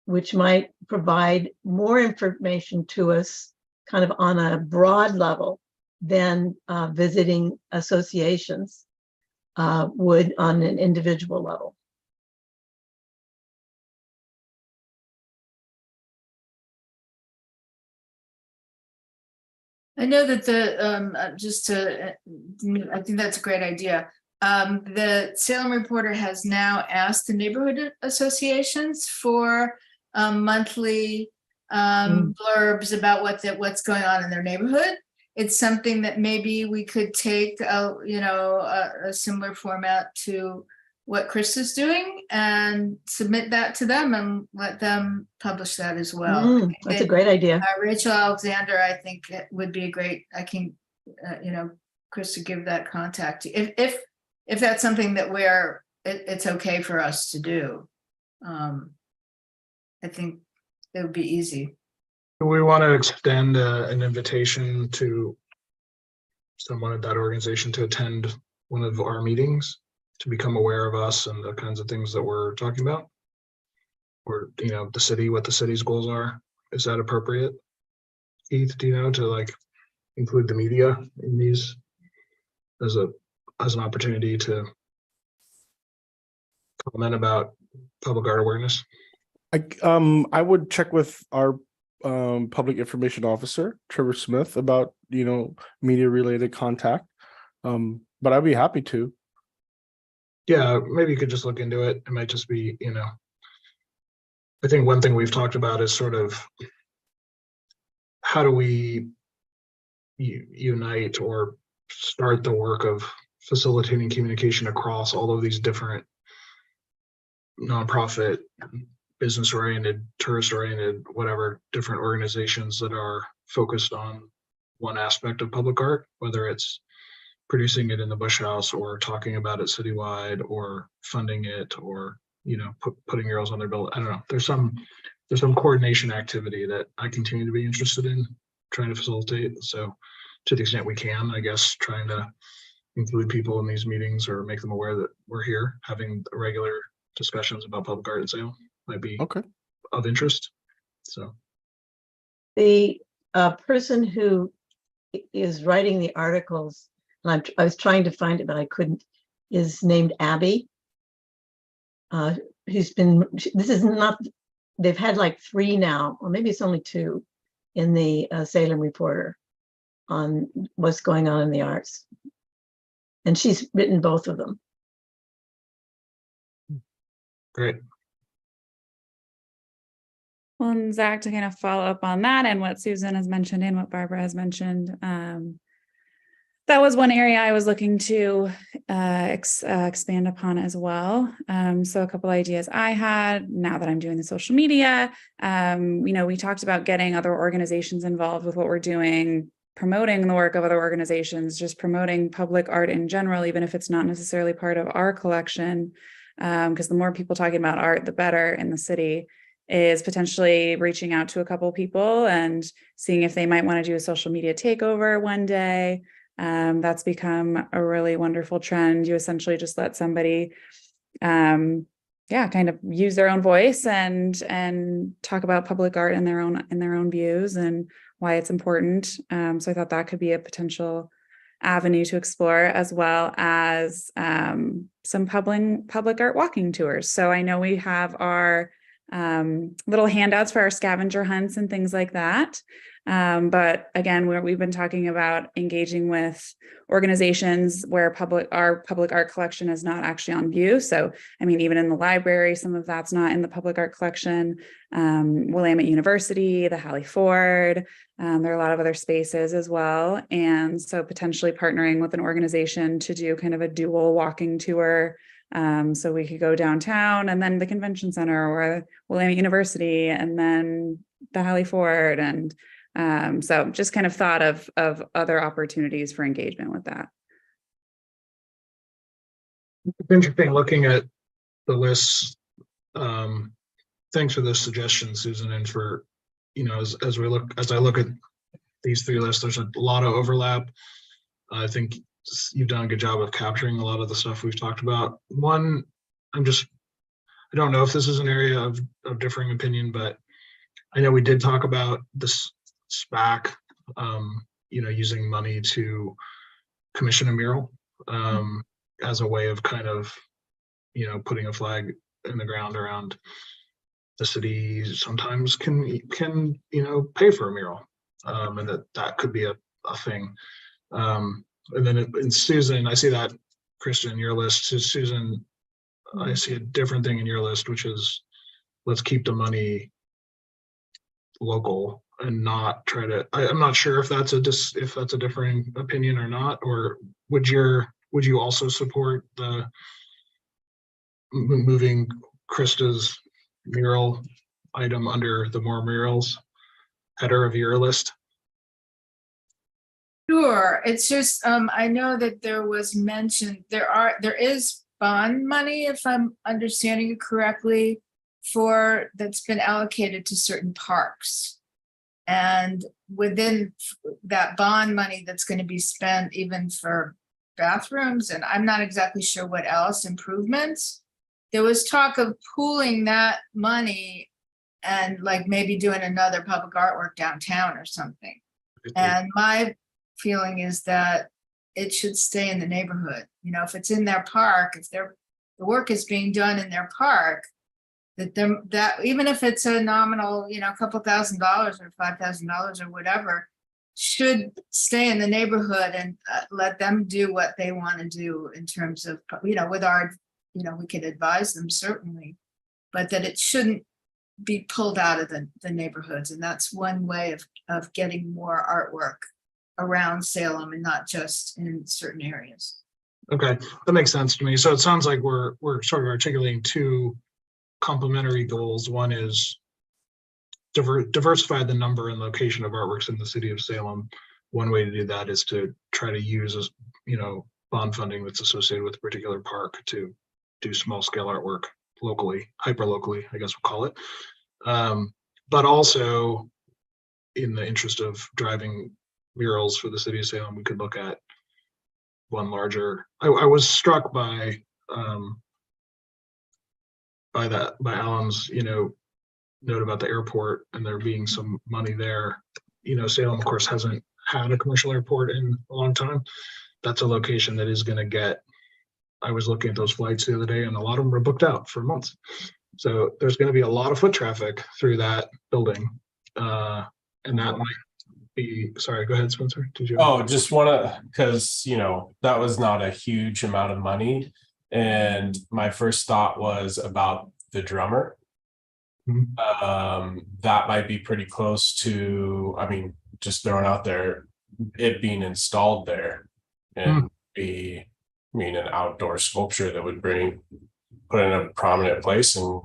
which might provide more information to us kind of on a broad level than visiting associations would on an individual level. I know that I think that's a great idea. The Salem Reporter has now asked the neighborhood associations for monthly blurbs about what's going on in their neighborhood. It's something that maybe we could take, a similar format to what Chris is doing and submit that to them and let them publish that as well. That's a great idea. Rachel Alexander, I think it would be a great, Chris to give that contact if that's something that it's okay for us to do. I think it would be easy. Do we want to extend an invitation to someone at that organization to attend one of our meetings to become aware of us and the kinds of things that we're talking about? Or, the city, what the city's goals are? Is that appropriate? Keith, do you know, to include the media in these as an opportunity to comment about public art awareness? I would check with our public information officer, Trevor Smith, about media related contact. But I'd be happy to. Yeah, maybe you could just look into it. It might just be, I think one thing we've talked about is sort of how do we unite or start the work of facilitating communication across all of these different nonprofit, business-oriented, tourist-oriented, whatever, different organizations that are focused on one aspect of public art, whether it's producing it in the Bush House or talking about it citywide or funding it or, putting murals on their building. I don't know. There's some coordination activity that I continue to be interested in trying to facilitate. So to the extent we can, I guess, trying to include people in these meetings or make them aware that we're here having regular discussions about public art and Salem might be of interest. So the person who is writing the articles, and I was trying to find it, but I couldn't, is named Abby. They've had like 3 now, or maybe it's only 2 in the Salem Reporter on what's going on in the arts. And she's written both of them. great. Well, and Zach, to kind of follow up on that and what Susan has mentioned and what Barbara has mentioned, that was one area I was looking to expand upon as well. So a couple ideas I had now that I'm doing the social media. We talked about getting other organizations involved with what we're doing, promoting the work of other organizations, just promoting public art in general, even if it's not necessarily part of our collection. Because the more people talking about art, the better in the city. Is potentially reaching out to a couple people and seeing if they might want to do a social media takeover one day. That's become a really wonderful trend. You essentially just let somebody, kind of use their own voice and talk about public art in their own views and why it's important. So I thought that could be a potential avenue to explore, as well as some public art walking tours. So I know we have our little handouts for our scavenger hunts and things like that. But again, we've been talking about engaging with organizations where our public art collection is not actually on view. So, I mean, even in the library, some of that's not in the public art collection. Willamette University, the Hallie Ford, there are a lot of other spaces as well. And so potentially partnering with an organization to do kind of a dual walking tour. So we could go downtown and then the convention center or Willamette University and then the Hallie Ford. And so just kind of thought of other opportunities for engagement with that. It's interesting looking at the lists. Thanks for the suggestion, Susan, and for, as I look at these three lists, there's a lot of overlap. I think you've done a good job of capturing a lot of the stuff we've talked about. One, I don't know if this is an area of differing opinion, but I know we did talk about this SPAC, using money to commission a mural as a way of kind of, putting a flag in the ground around the city sometimes can pay for a mural, and that could be a thing. And then in Susan, I see that, Kristen, in your list. So Susan, I see a different thing in your list, which is let's keep the money local and not try to. I'm not sure if that's a differing opinion or not. Or would you also support the moving Krista's mural item under the more murals header of your list? Sure. It's just, I know that there was mentioned, there is bond money, if I'm understanding it correctly, that's been allocated to certain parks. And within that bond money that's going to be spent even for bathrooms, and I'm not exactly sure what else, improvements, there was talk of pooling that money and like maybe doing another public artwork downtown or something. And my feeling is that it should stay in the neighborhood. If it's in their park, if the work is being done in their park, that even if it's a nominal, a couple $1,000 or $5,000 or whatever, should stay in the neighborhood and let them do what they want to do in terms of, with our, we could advise them certainly, but that it shouldn't be pulled out of the neighborhoods. And that's one way of getting more artwork around Salem and not just in certain areas. Okay, that makes sense to me. So it sounds like we're sort of articulating two complementary goals. One is diversify the number and location of artworks in the city of Salem. One way to do that is to try to use bond funding that's associated with a particular park to do small scale artwork locally, hyper locally, I guess we'll call it. But also, in the interest of driving murals for the city of Salem, we could look at one larger. I was struck by Alan's note about the airport and there being some money there. Salem, of course, hasn't had a commercial airport in a long time. That's a location that is going to get. I was looking at those flights the other day, and a lot of them are booked out for months. So there's going to be a lot of foot traffic through that building, and that might be. Sorry, go ahead, Spencer. Did you? Oh, just want to, because that was not a huge amount of money, and my first thought was about the drummer. Mhm. That might be pretty close to. I mean, just throwing out there, it being installed there, and be. An outdoor sculpture that would put it in a prominent place and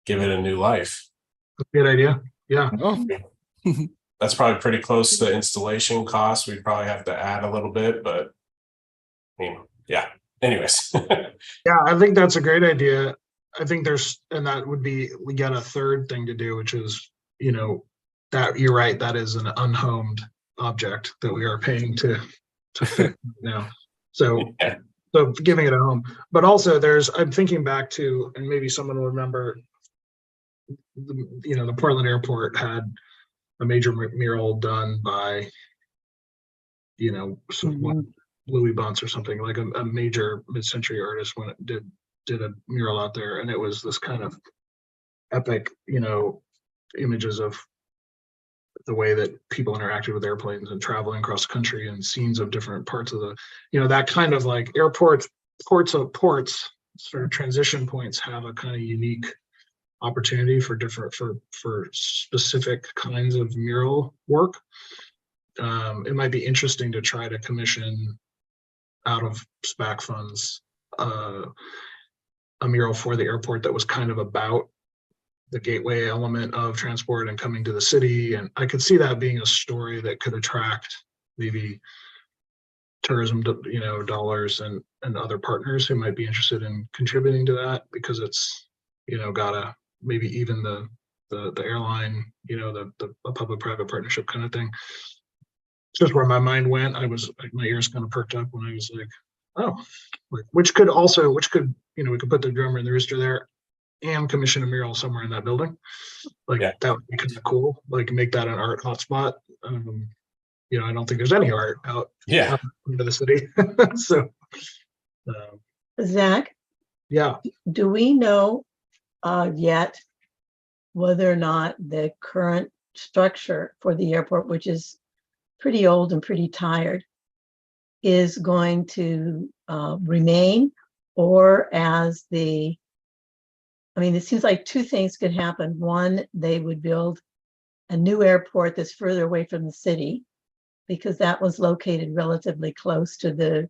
give it a new life. Good idea. Yeah. Oh. That's probably pretty close to installation costs. We'd probably have to add a little bit, but yeah. Anyways. Yeah, I think that's a great idea. I think and that would be, we got a third thing to do, which is, that you're right, that is an unhomed object that we are paying to fix now. So, yeah. So giving it a home, but also I'm thinking back to, and maybe someone will remember, the Portland airport had a major mural done by, Louis Bunce or something, like a major mid-century artist when it did a mural out there, and it was this kind of epic, images of the way that people interacted with airplanes and traveling across the country and scenes of different parts of the, that kind of like airports, ports, sort of transition points have a kind of unique opportunity for specific kinds of mural work. It might be interesting to try to commission out of SPAC funds a mural for the airport that was kind of about the gateway element of transport and coming to the city. And I could see that being a story that could attract maybe tourism, dollars and other partners who might be interested in contributing to that, because it's, gotta maybe even the airline, the public-private partnership kind of thing. It's just where my mind went. My ears kind of perked up when I was like, oh, which could, we could put the drummer and the rooster there and commission a mural somewhere in that building. That would be kind of cool. Make that an art hotspot. I don't think there's any art out into the city. So, Zach, yeah. do we know yet whether or not the current structure for the airport, which is pretty old and pretty tired, is going to remain, or it seems like two things could happen. One, they would build a new airport that's further away from the city, because that was located relatively close to the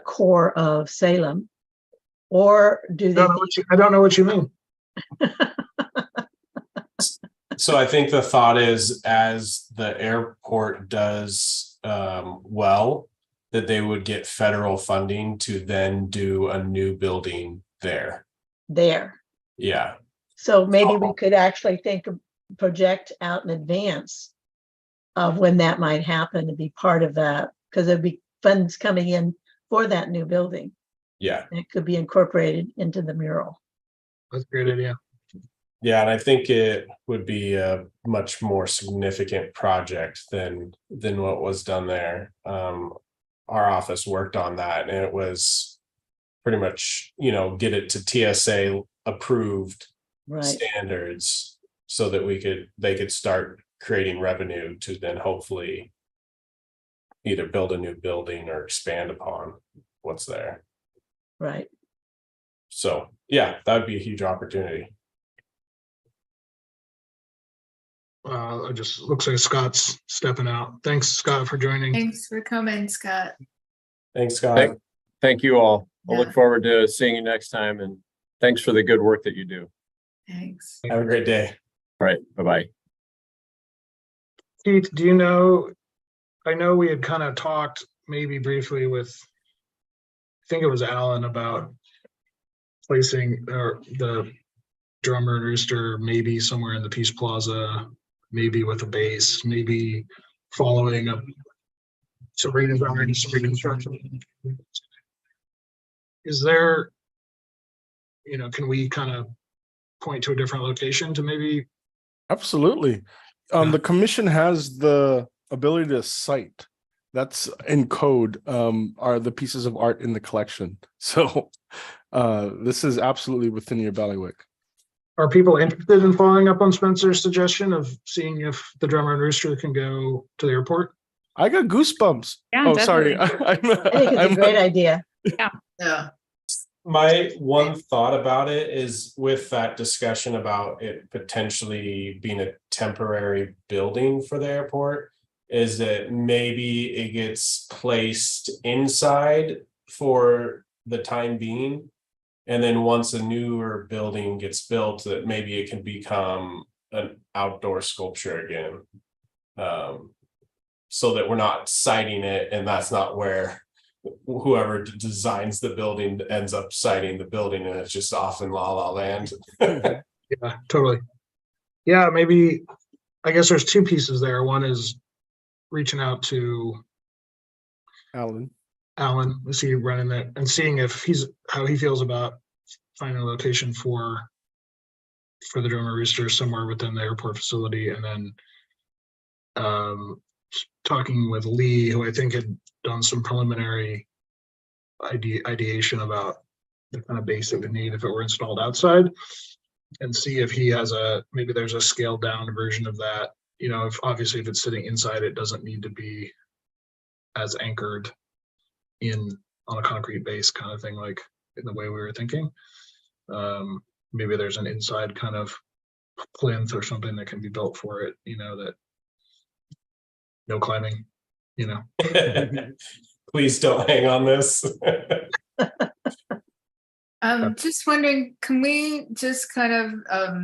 core of Salem. Or do they? I don't know what you mean. So I think the thought is, as the airport does well, that they would get federal funding to then do a new building there. Yeah. So maybe we could actually project out in advance of when that might happen, to be part of that, because there'd be funds coming in for that new building. Yeah. It could be incorporated into the mural. That's a great idea. Yeah, and I think it would be a much more significant project than what was done there. Our office worked on that, and it was pretty much, get it to TSA approved standards, so that they could start creating revenue to then hopefully either build a new building or expand upon what's there. Right. So yeah, that would be a huge opportunity. It just looks like Scott's stepping out. Thanks, Scott, for joining. Thanks for coming, Scott. Thanks, Scott. Thank you all. I'll Yeah. look forward to seeing you next time, and thanks for the good work that you do. Thanks. Have a great day. All right. Bye-bye. Keith, do you know, I know we had kind of talked maybe briefly with, I think it was Alan, about placing the drummer and rooster maybe somewhere in the Peace Plaza, maybe with a base, maybe following up some redesign, some reconstruction. Is there, can we kind of point to a different location to maybe? Absolutely. The commission has the ability to cite. That's in code, are the pieces of art in the collection. So this is absolutely within your bailiwick. Are people interested in following up on Spencer's suggestion of seeing if the drummer and rooster can go to the airport? I got goosebumps. Yeah, Sorry. definitely. I think it's a great idea. Yeah. My one thought about it is, with that discussion about it potentially being a temporary building for the airport, is that maybe it gets placed inside for the time being. And then once a newer building gets built, that maybe it can become an outdoor sculpture again. So that we're not citing it, and that's not where whoever designs the building ends up citing the building, and it's just off in La La Land. Yeah, totally. Yeah, maybe, I guess there's two pieces there. One is reaching out to Alan, is he running that, and seeing if how he feels about finding a location for the drummer rooster somewhere within the airport facility, and then talking with Lee, who I think had done some preliminary ideation about the kind of base it would need if it were installed outside. and see if he has maybe there's a scaled down version of that. You know, if obviously if it's sitting inside, it doesn't need to be as anchored in on a concrete base kind of thing, like in the way we were thinking. Maybe there's an inside kind of plinth or something that can be built for it, you know, that no climbing, you know. Please don't hang on this. Just wondering, can we just kind of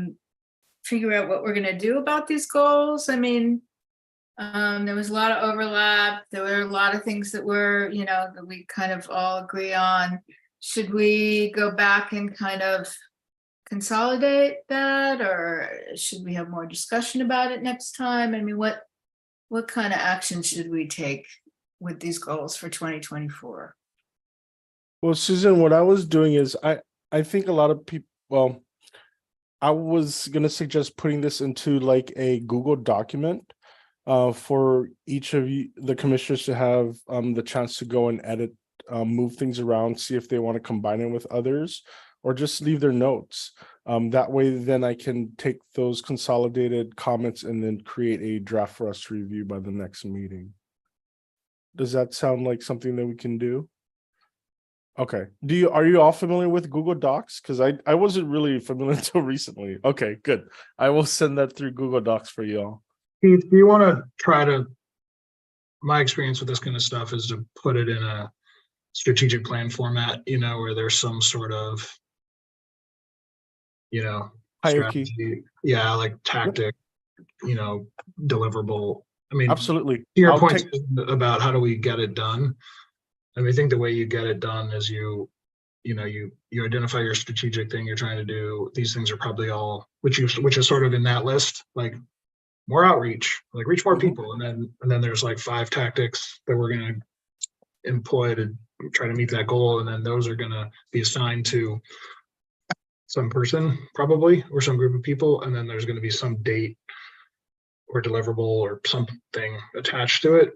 figure out what we're gonna do about these goals? I mean, there was a lot of overlap. There were a lot of things that were, you know, that we kind of all agree on. Should we go back and kind of consolidate that, or should we have more discussion about it next time? I mean, what kind of action should we take with these goals for 2024? Well, Susan, what I was doing is I think a lot of people, well, I was gonna suggest putting this into like a Google document for each of you, the commissioners, to have the chance to go and edit, move things around, see if they want to combine it with others, or just leave their notes. That way, then I can take those consolidated comments and then create a draft for us to review by the next meeting. Does that sound like something that we can do? Okay. Are you all familiar with Google Docs? Because I wasn't really familiar until recently. Okay, good. I will send that through Google Docs for y'all. Keith, do you want to try to, my experience with this kind of stuff is to put it in a strategic plan format, you know, where there's some sort of, you know, Hierarchy. strategy, yeah, like tactic, you know, deliverable. I mean, Absolutely. to your I'll point take- about how do we get it done? I mean, I think the way you get it done is you know, you identify your strategic thing you're trying to do. These things are probably all, which is sort of in that list, like more outreach, like reach more Mhm. people. And then there's like 5 tactics that we're going to employ to try to meet that goal. And then those are going to be assigned to some person probably, or some group of people. And then there's going to be some date or deliverable or something attached to it.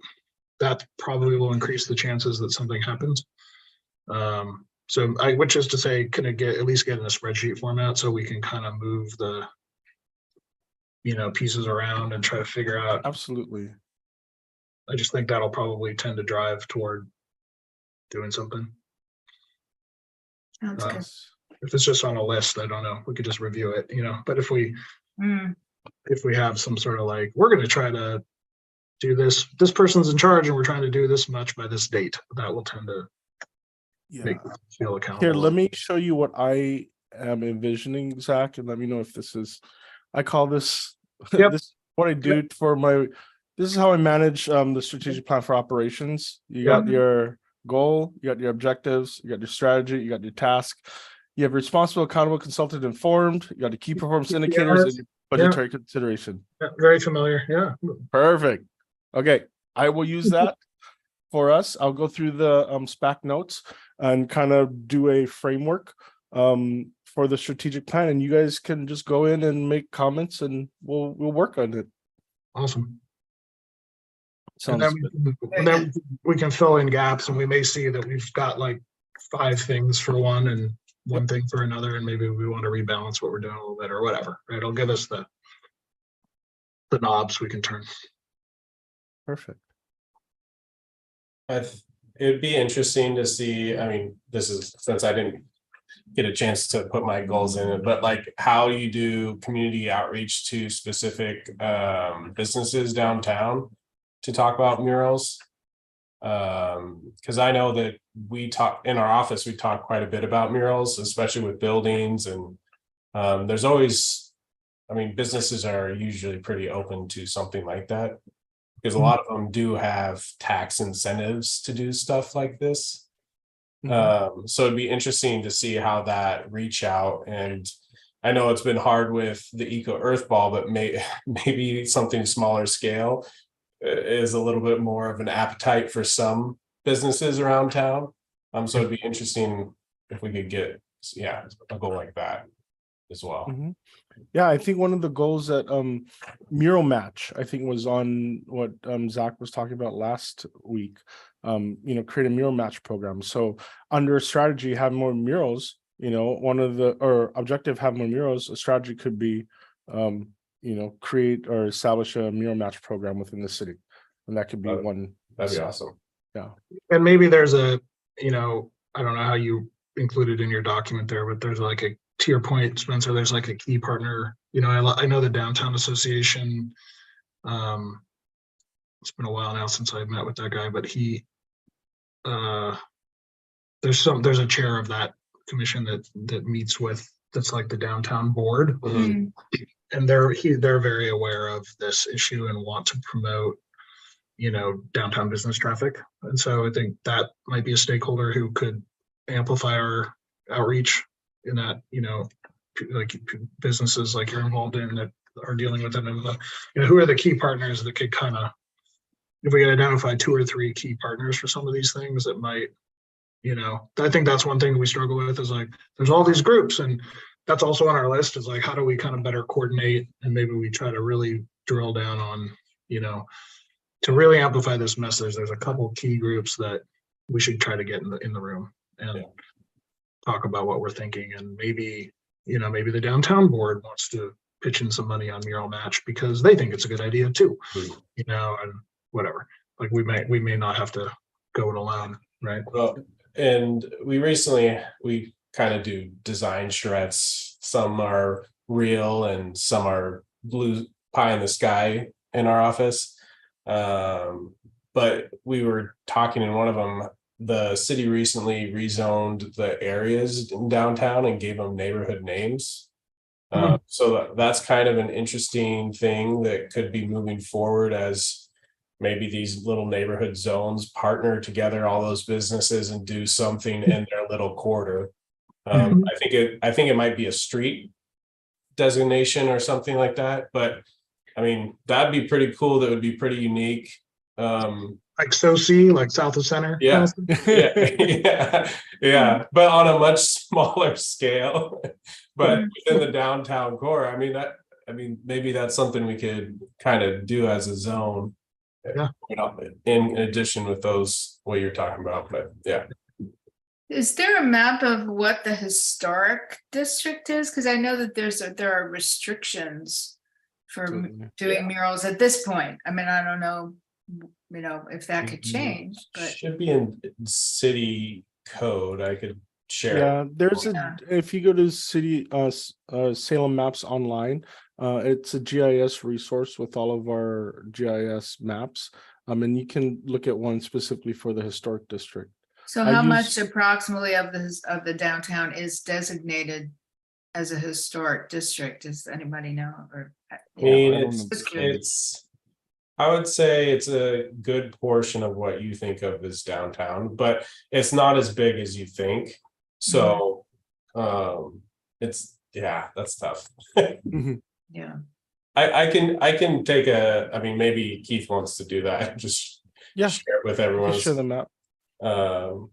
That probably will increase the chances that something happens. So which is to say, can it at least get in a spreadsheet format so we can kind of move the, you know, pieces around and try to figure out. Absolutely. I just think that'll probably tend to drive toward doing something. Sounds good. If it's just on a list, I don't know, we could just review it, you know, but if we have some sort of like, we're going to try to do this person's in charge and we're trying to do this much by this date, that will tend to make them feel accountable. Here, let me show you what I am envisioning, Zach, and let me know if this is, I call this, Yep. this is what I do for this is how I manage the strategic plan for operations. You Yep. got your goal, you got your objectives, you got your strategy, you got your task. You have responsible, accountable, consulted, informed. You got the key performance indicators and your budgetary consideration. Yeah, very familiar. Yeah. Perfect. Okay, I will use that for us. I'll go through the SPAC notes and kind of do a framework for the strategic plan, and you guys can just go in and make comments, and we'll work on it. Awesome. Sounds and then we can fill in gaps, and we may see that we've got like 5 things for one and one thing for another, and maybe we want to rebalance what we're doing a little bit or whatever. Right? It'll give us the knobs we can turn. perfect. It'd be interesting to see, I mean, this is since I didn't get a chance to put my goals in it, but like how you do community outreach to specific businesses downtown to talk about murals. Because I know that we talk in our office, we talk quite a bit about murals, especially with buildings, and there's always, I mean, businesses are usually pretty open to something like that, because a lot of them do have tax incentives to do stuff like this. So it'd be interesting to see how that reach out. And I know it's been hard with the Eco Earth Ball, but maybe something smaller scale is a little bit more of an appetite for some businesses around town. So it'd be interesting if we could get, a goal like that as well. Yeah, I think one of the goals that mural match, I think, was on what Zach was talking about last week. You know, create a mural match program. So under strategy, have more murals, one of the, or objective have more murals, a strategy could be, create or establish a mural match program within the city. And that could be one. That'd be awesome. Yeah. And maybe there's a, I don't know how you included in your document there, but there's like to your point, Spencer, there's like a key partner. I know the Downtown Association. It's been a while now since I've met with that guy, but there's a chair of that commission that meets with, that's like the downtown board. Mm. And they're very aware of this issue and want to promote, downtown business traffic. And so I think that might be a stakeholder who could amplify our outreach in that, like businesses like you're involved in that are dealing with it. And who are the key partners that could kind of, if we could identify 2 or 3 key partners for some of these things that might, I think that's one thing we struggle with, is like, there's all these groups, and that's also on our list, is like, how do we kind of better coordinate, and maybe we try to really drill down on, to really amplify this message. There's a couple key groups that we should try to get in the room and talk about what we're thinking. And maybe the downtown board wants to pitch in some money on mural match because they think it's a good idea too, and whatever. Like we may not have to go it alone, right? Well, and we kind of do design charrettes. Some are real and some are blue pie in the sky in our office. But we were talking in one of them, the city recently rezoned the areas in downtown and gave them neighborhood names. So that's kind of an interesting thing that could be moving forward, as maybe these little neighborhood zones partner together, all those businesses, and do something in their little quarter. I think it might be a street designation or something like that, but I mean, that'd be pretty cool. That would be pretty unique. Like SoC, like south of center. Yeah. Yeah. But on a much smaller scale. But within the downtown core, I mean, maybe that's something we could kind of do as a zone. Yeah. In addition with those, what you're talking about, but yeah. Is there a map of what the historic district is? Because I know that there are restrictions for doing murals at this point. I mean, I don't know, if that could change, but Should be in city code. I could share. Yeah, if you go to city Salem Maps online, it's a GIS resource with all of our GIS maps. And you can look at one specifically for the historic district. so how much approximately of the downtown is designated as a historic district? Does anybody know? Or I mean, I would say it's a good portion of what you think of as downtown, but it's not as big as you think. So that's tough. Yeah. Mm-hmm. Yeah. I can take maybe Keith wants to do that. Just share it with everyone. Share the map. But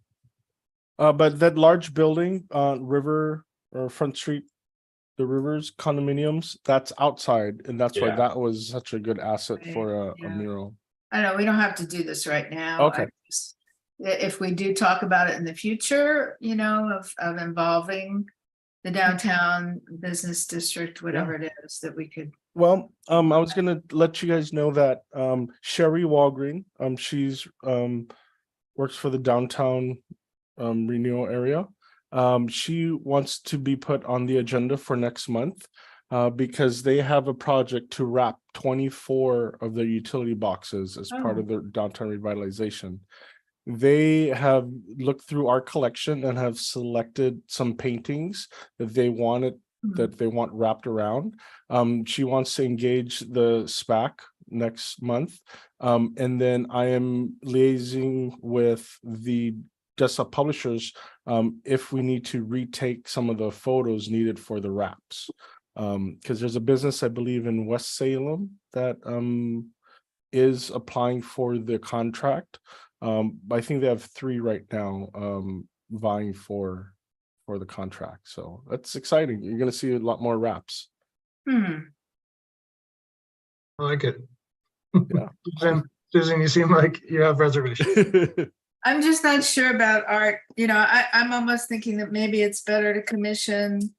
that large building, River or Front Street, the Rivers condominiums, that's outside, and that's why that was such a good asset for a mural. I know we don't have to do this right now. Okay. If we do talk about it in the future, of involving the downtown business district, whatever it is that we could. Well, I was gonna let you guys know that Sherry Walgreen, she's works for the downtown renewal area. She wants to be put on the agenda for next month because they have a project to wrap 24 of their utility boxes as part of their downtown revitalization. They have looked through our collection and have selected some paintings that they want wrapped around. She wants to engage the SPAC next month. And then I am liaising with the desktop publishers if we need to retake some of the photos needed for the wraps. Because there's a business, I believe, in West Salem that is applying for the contract. I think they have 3 right now vying for the contract. So that's exciting. You're going to see a lot more wraps. I like it. Yeah. Susan, you seem like you have reservations. I'm just not sure about art, I'm almost thinking that maybe it's better to commission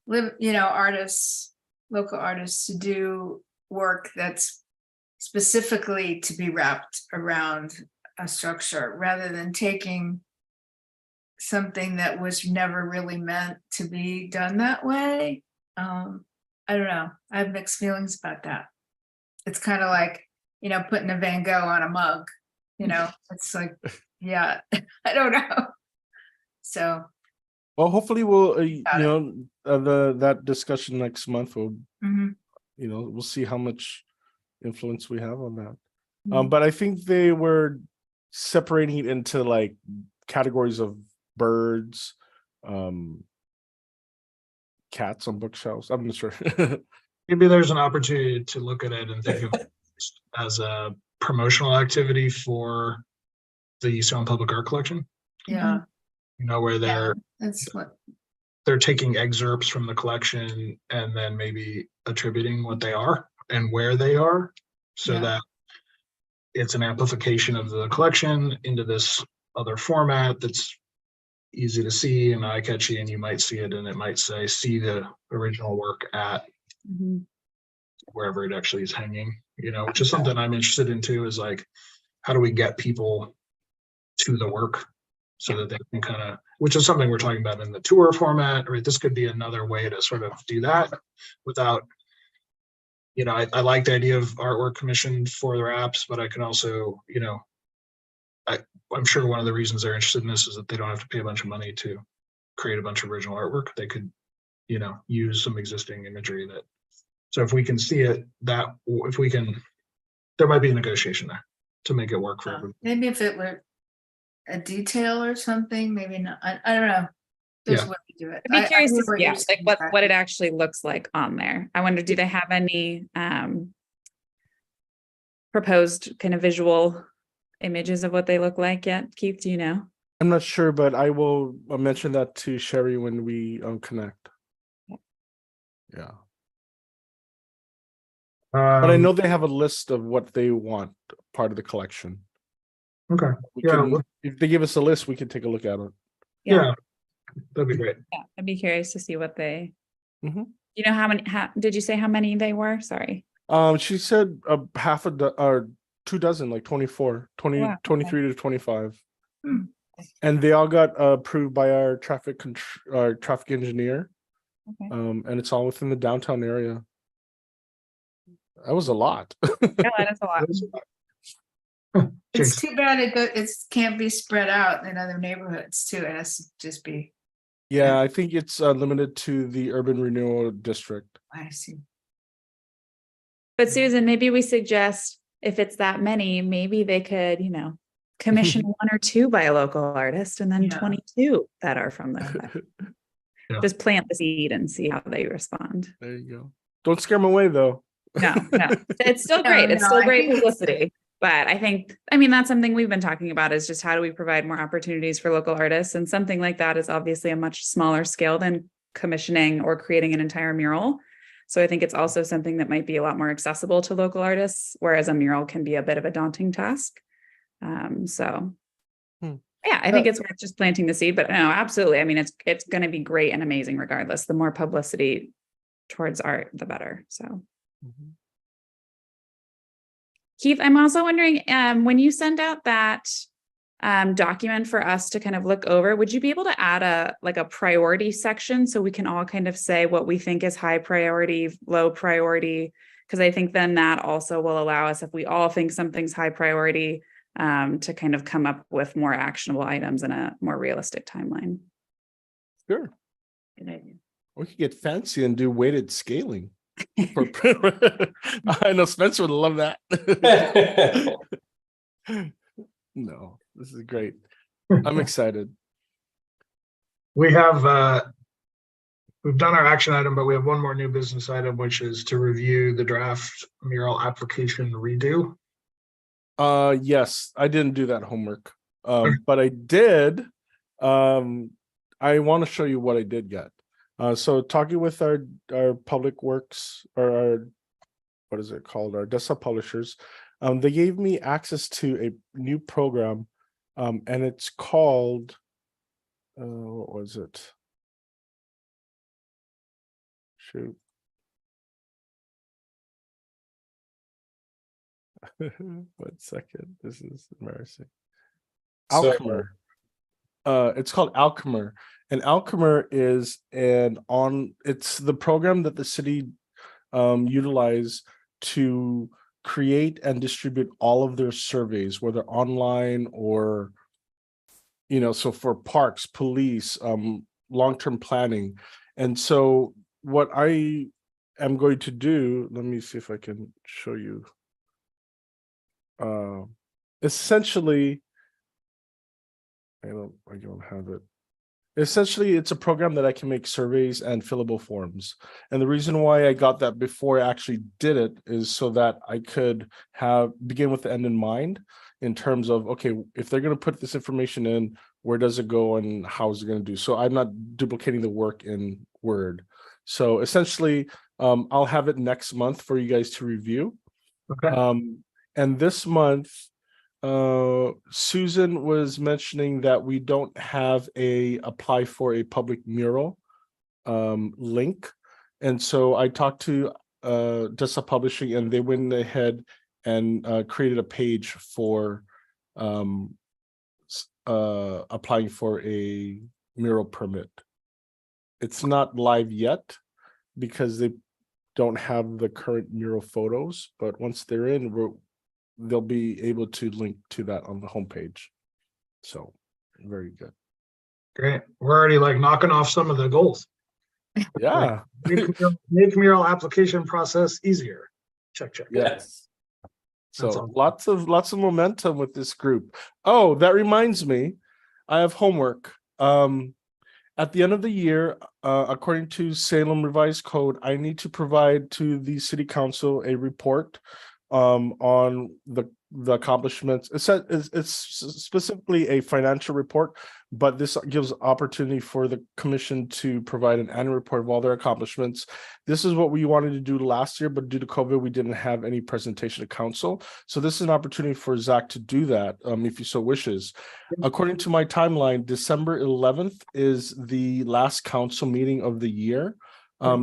artists, local artists to do work that's specifically to be wrapped around a structure rather than taking something that was never really meant to be done that way. I don't know. I have mixed feelings about that. It's kind of like, putting a Van Gogh on a mug, it's like, yeah, I don't know. So, Well, hopefully we'll, Got that discussion next month will, mhm. we'll see how much influence we have on that. Mhm. But I think they were separating it into like categories of birds, cats on bookshelves. I'm not sure. Maybe there's an opportunity to look at it and think of it as a promotional activity for the Salem Public Art Collection, Yeah, where yeah, that's what, they're taking excerpts from the collection and then maybe attributing what they are and where they are, so Yeah. that it's an amplification of the collection into this other format that's easy to see and eye-catchy, and you might see it and it might say, see the original work at Mhm. wherever it actually is hanging, which is something I'm interested in too, is like, how do we get people to the work so that they can kind of, which is something we're talking about in the tour format, right? This could be another way to sort of do that without, I like the idea of artwork commissioned for their apps, but I can also, I'm sure one of the reasons they're interested in this is that they don't have to pay a bunch of money to create a bunch of original artwork. They could, use some existing imagery that, so if we can see it, there might be a negotiation there to make it work for everyone. maybe if it were a detail or something, maybe not, I don't know. There's Yeah. a way to do it. I'd be curious hear to what see, you're like saying, what Jackie. it actually looks like on there. I wonder, do they have any proposed kind of visual images of what they look like yet? Keith, do you know? I'm not sure, but I will mention that to Sherry when we connect. Yeah. But I know they have a list of what they want part of the collection. Okay. If they give us a list, we can take a look at it. Yeah, that'd be great. Yeah, I'd be curious to see what they. Mhm. You know how many? Did you say how many they were? Sorry. She said half or 2 dozen, like 24, 20, Wow, okay. 23 to 25. Hmm. And they all got approved by our traffic engineer. Okay. And it's all within the downtown area. That was a lot. Yeah, that is a lot. It's too bad it can't be spread out in other neighborhoods too. It has to just be, Yeah, I think it's limited to the urban renewal district. I see. But Susan, maybe we suggest if it's that many, maybe they could, commission 1 or 2 by a local artist and then Yeah. 22 that are from the collection. Yeah. Just plant the seed and see how they respond. There you go. Don't scare them away though. No, it's still No, great. It's no, still I great think it's publicity. But that's something we've been talking about, is just how do we provide more opportunities for local artists? And something like that is obviously a much smaller scale than commissioning or creating an entire mural. So I think it's also something that might be a lot more accessible to local artists, whereas a mural can be a bit of a daunting task. Yeah, I think it's worth just planting the seed, but no, absolutely. It's going to be great and amazing regardless. The more publicity towards art, the better. So. Mhm. Keith, I'm also wondering, when you send out that document for us to kind of look over, would you be able to add a priority section so we can all kind of say what we think is high priority, low priority? Because I think then that also will allow us, if we all think something's high priority, to kind of come up with more actionable items in a more realistic timeline. Sure. Good idea. We could get fancy and do weighted scaling. I know Spencer would love that. No, this is great. I'm excited. We have, we've done our action item, but we have one more new business item, which is to review the draft mural application redo. Yes, I didn't do that homework. But I did. I want to show you what I did get. So talking with our public works, or our, what is it called? Our desktop publishers. They gave me access to a new program And it's called, what was it? Shoot. One second. This is embarrassing. So- Alchemer. It's called Alchemer. And Alchemer is it's the program that the city utilize to create and distribute all of their surveys, whether online or, so for parks, police, long-term planning. And so what I am going to do, let me see if I can show you. Essentially, I don't have it. Essentially, it's a program that I can make surveys and fillable forms. And the reason why I got that before I actually did it is so that I could begin with the end in mind in terms of, okay, if they're going to put this information in, where does it go and how is it going to do? So I'm not duplicating the work in Word. So essentially, I'll have it next month for you guys to review. Okay. And this month, Susan was mentioning that we don't have apply for a public mural link. And so I talked to Dessa Publishing, and they went ahead and created a page for applying for a mural permit. It's not live yet because they don't have the current mural photos, but once they're in, they'll be able to link to that on the homepage. So very good. Great. We're already like knocking off some of the goals. Yeah. Make mural application process easier. Check. Yes. So That's awesome. lots of momentum with this group. Oh, that reminds me, I have homework. At the end of the year, according to Salem Revised Code, I need to provide to the City Council a report on the accomplishments. It's specifically a financial report, but this gives opportunity for the commission to provide an annual report of all their accomplishments. This is what we wanted to do last year, but due to COVID, we didn't have any presentation to council. So this is an opportunity for Zach to do that, if he so wishes. According to my timeline, December 11th is the last council meeting of the year.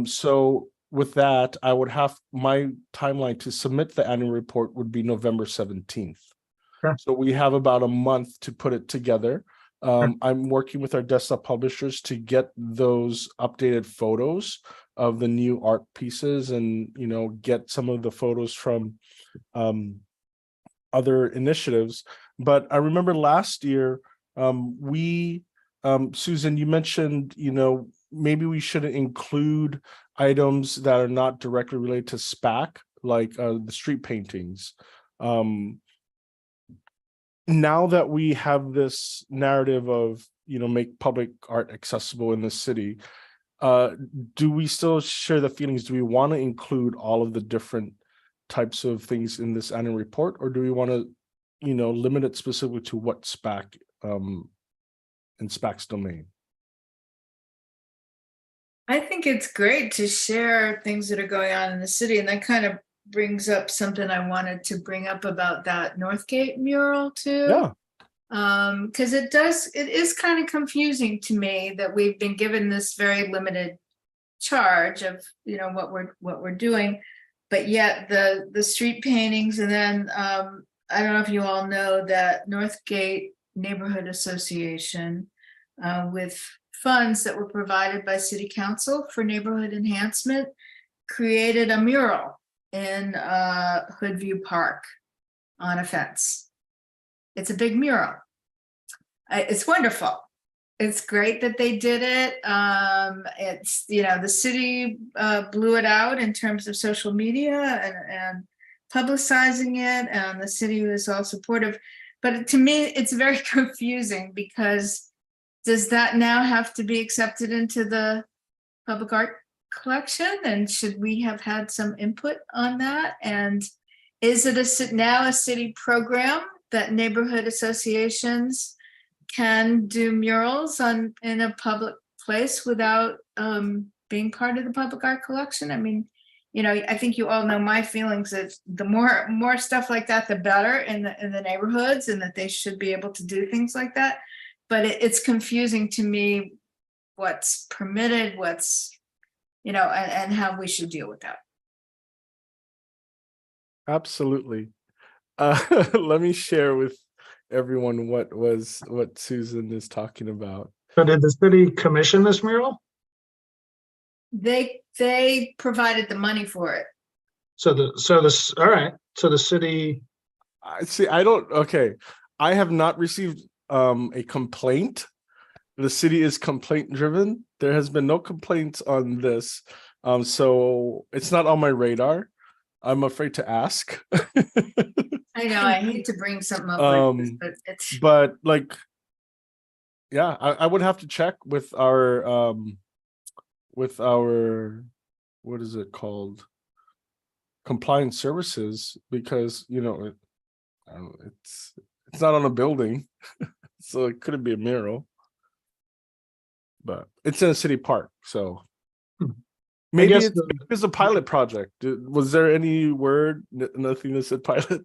So with that, I would have my timeline to submit the annual report would be November 17th. Okay. So we have about a month to put it together. I'm working with our desktop publishers to get those updated photos of the new art pieces and, get some of the photos from other initiatives. But I remember last year, Susan, you mentioned, maybe we shouldn't include items that are not directly related to SPAC, like the street paintings. Now that we have this narrative of, make public art accessible in the city, do we still share the feelings? Do we want to include all of the different types of things in this annual report, or do we want to, limit it specifically to what SPAC in SPAC's domain? I think it's great to share things that are going on in the city, and that kind of brings up something I wanted to bring up about that Northgate mural too. Yeah. Because it is kind of confusing to me that we've been given this very limited charge of what we're doing, but yet the street paintings, and then I don't know if you all know that Northgate Neighborhood Association, with funds that were provided by City Council for neighborhood enhancement, created a mural in Hoodview Park on a fence. It's a big mural. It's wonderful. It's great that they did it. It's, the city blew it out in terms of social media and publicizing it, and the city was all supportive. But to me, it's very confusing, because does that now have to be accepted into the public art collection? And should we have had some input on that? And is it now a city program that neighborhood associations can do murals in a public place without being part of the public art collection? I mean, you know, I think you all know my feelings that the more stuff like that, the better in the neighborhoods, and that they should be able to do things like that. But it's confusing to me what's permitted, what's, you know, and how we should deal with that. Absolutely. Let me share with everyone what Susan is talking about. So did the city commission this mural? They provided the money for it. All right, so the city, I see. Okay. I have not received a complaint. The city is complaint driven. There has been no complaints on this. So it's not on my radar. I'm afraid to ask. I know, I hate to bring something up like this, but it's. But like, yeah, I would have to check with our what is it called? Compliance services, because you know it's not on a building, so it couldn't be a mural. But it's in a city park, so maybe it's a pilot project. Was there any word? Nothing that said pilot.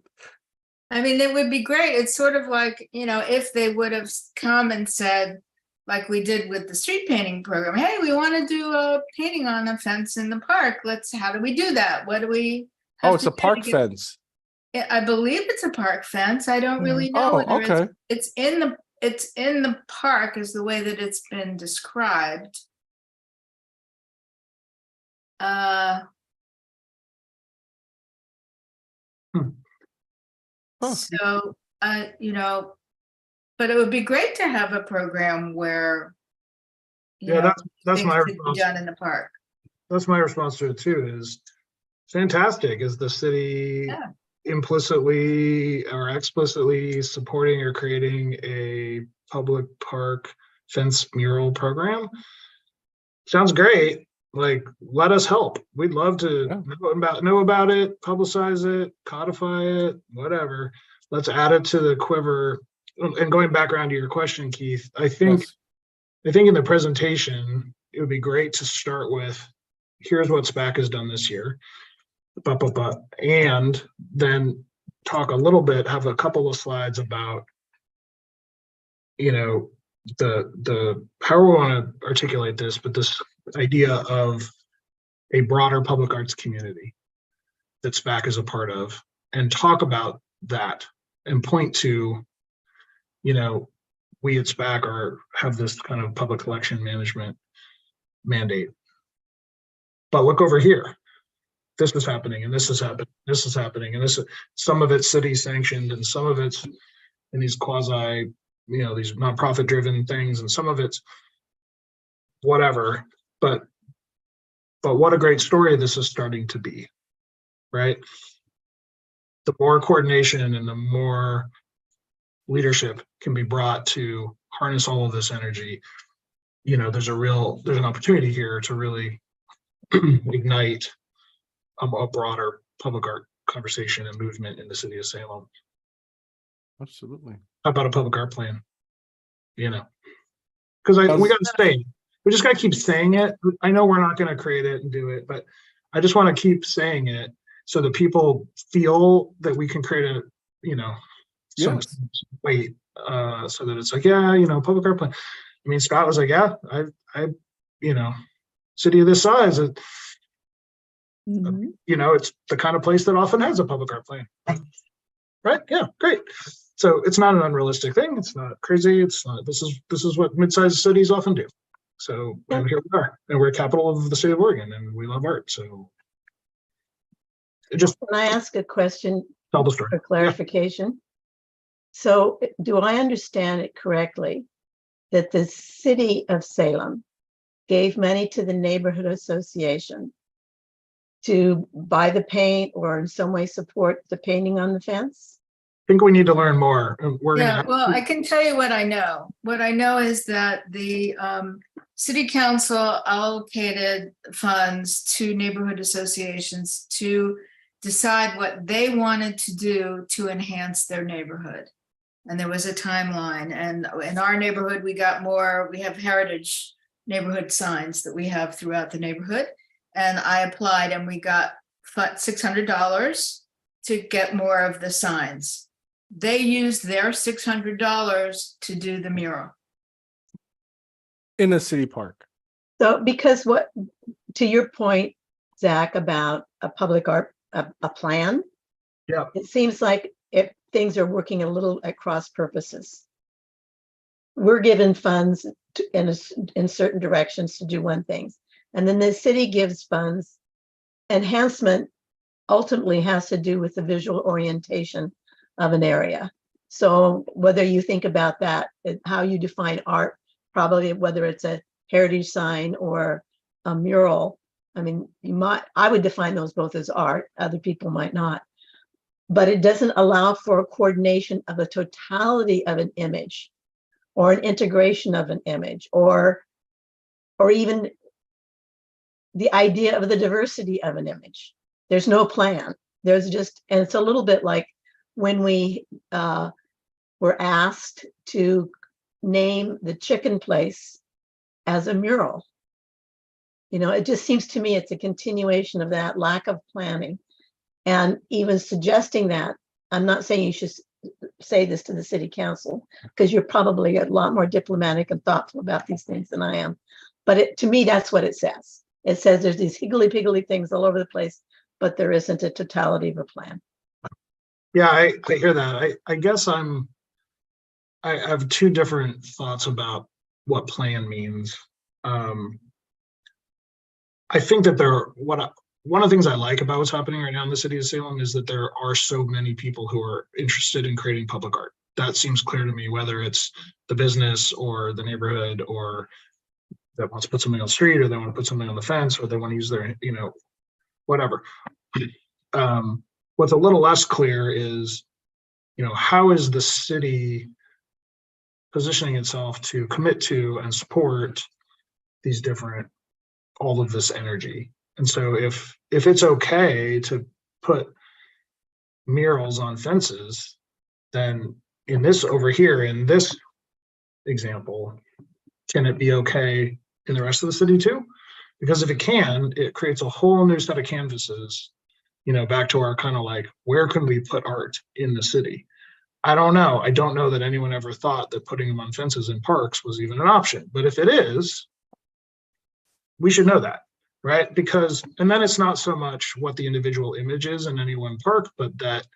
I mean, it would be great. It's sort of like, you know, if they would have come and said, like we did with the street painting program, hey, we want to do a painting on a fence in the park. How do we do that? What do we? Oh, it's a park fence. I believe it's a park fence. I don't really know. Oh, okay. It's in the park is the way that it's been described. So, you know, but it would be great to have a program where, you know, that's my things could be response. done in the park. That's my response to it too, is fantastic. Is the city implicitly or explicitly supporting or creating a public park fence mural program? Sounds great. Like, let us help. We'd love to know about it, publicize it, codify it, whatever. Let's add it to the quiver. And going back around to your question, Keith, I think in the presentation, it would be great to start with, here's what SPAC has done this year, and then talk a little bit, have a couple of slides about, you know, the how we want to articulate this, but this idea of a broader public arts community that SPAC is a part of, and talk about that and point to, you know, we at SPAC have this kind of public collection management mandate. But look over here. This is happening, and this is happening, this is happening, and some of it's city sanctioned, and some of it's in these quasi, you know, these nonprofit driven things, and some of it's whatever. But what a great story this is starting to be, right? The more coordination and the more leadership can be brought to harness all of this energy, you know, there's an opportunity here to really ignite a broader public art conversation and movement in the city of Salem. Absolutely. How about a public art plan? You know, because we got to stay. We just got to keep saying it. I know we're not going to create it and do it, but I just want to keep saying it so that people feel that we can create a, you know, some weight, so that it's like, yeah, you know, public art plan. I mean, Scott was like, yeah, I, you know, city of this size, you know, it's the kind of place that often has a public art plan, right? Yeah, great. So it's not an unrealistic thing. It's not crazy. It's not. This is what mid-sized cities often do. So and here we are, and we're capital of the state of Oregon, and we love art. So it just. Can I ask a question? Tell the story for clarification. Yeah. So do I understand it correctly that the city of Salem gave money to the neighborhood association to buy the paint or in some way support the painting on the fence? I think we need to learn more. Well, I can tell you what I know. What I know is that the city council allocated funds to neighborhood associations to decide what they wanted to do to enhance their neighborhood. And there was a timeline. And in our neighborhood, we have heritage neighborhood signs that we have throughout the neighborhood. and I applied and we got $600 to get more of the signs. They used their $600 to do the mural. In a city park. So because what, to your point, Zach, about a public art, a plan. Yeah. It seems like if things are working a little at cross purposes. We're given funds in certain directions to do one thing. And then the city gives funds. Enhancement ultimately has to do with the visual orientation of an area. So whether you think about that, how you define art, probably whether it's a heritage sign or a mural. I mean, I would define those both as art, other people might not. But it doesn't allow for a coordination of the totality of an image or an integration of an image or even the idea of the diversity of an image. There's no plan. There's just, and it's a little bit like when we were asked to name the chicken place as a mural. You know, it just seems to me it's a continuation of that lack of planning. And even suggesting that, I'm not saying you should say this to the city council, because you're probably a lot more diplomatic and thoughtful about these things than I am. But to me, that's what it says. It says there's these higgledy-piggledy things all over the place, but there isn't a totality of a plan. Yeah, I hear that. I guess I have two different thoughts about what plan means. I think that one of the things I like about what's happening right now in the city of Salem is that there are so many people who are interested in creating public art. That seems clear to me, whether it's the business or the neighborhood or that wants to put something on the street or they want to put something on the fence or they want to use their, whatever. What's a little less clear is, how is the city positioning itself to commit to and support these all of this energy? And so if it's okay to put murals on fences, then in this example, can it be okay in the rest of the city too? Because if it can, it creates a whole new set of canvases, back to our kind of like, where can we put art in the city? I don't know. I don't know that anyone ever thought that putting them on fences in parks was even an option. But if it is, we should know that. Right? And then it's not so much what the individual image is in any one park, but that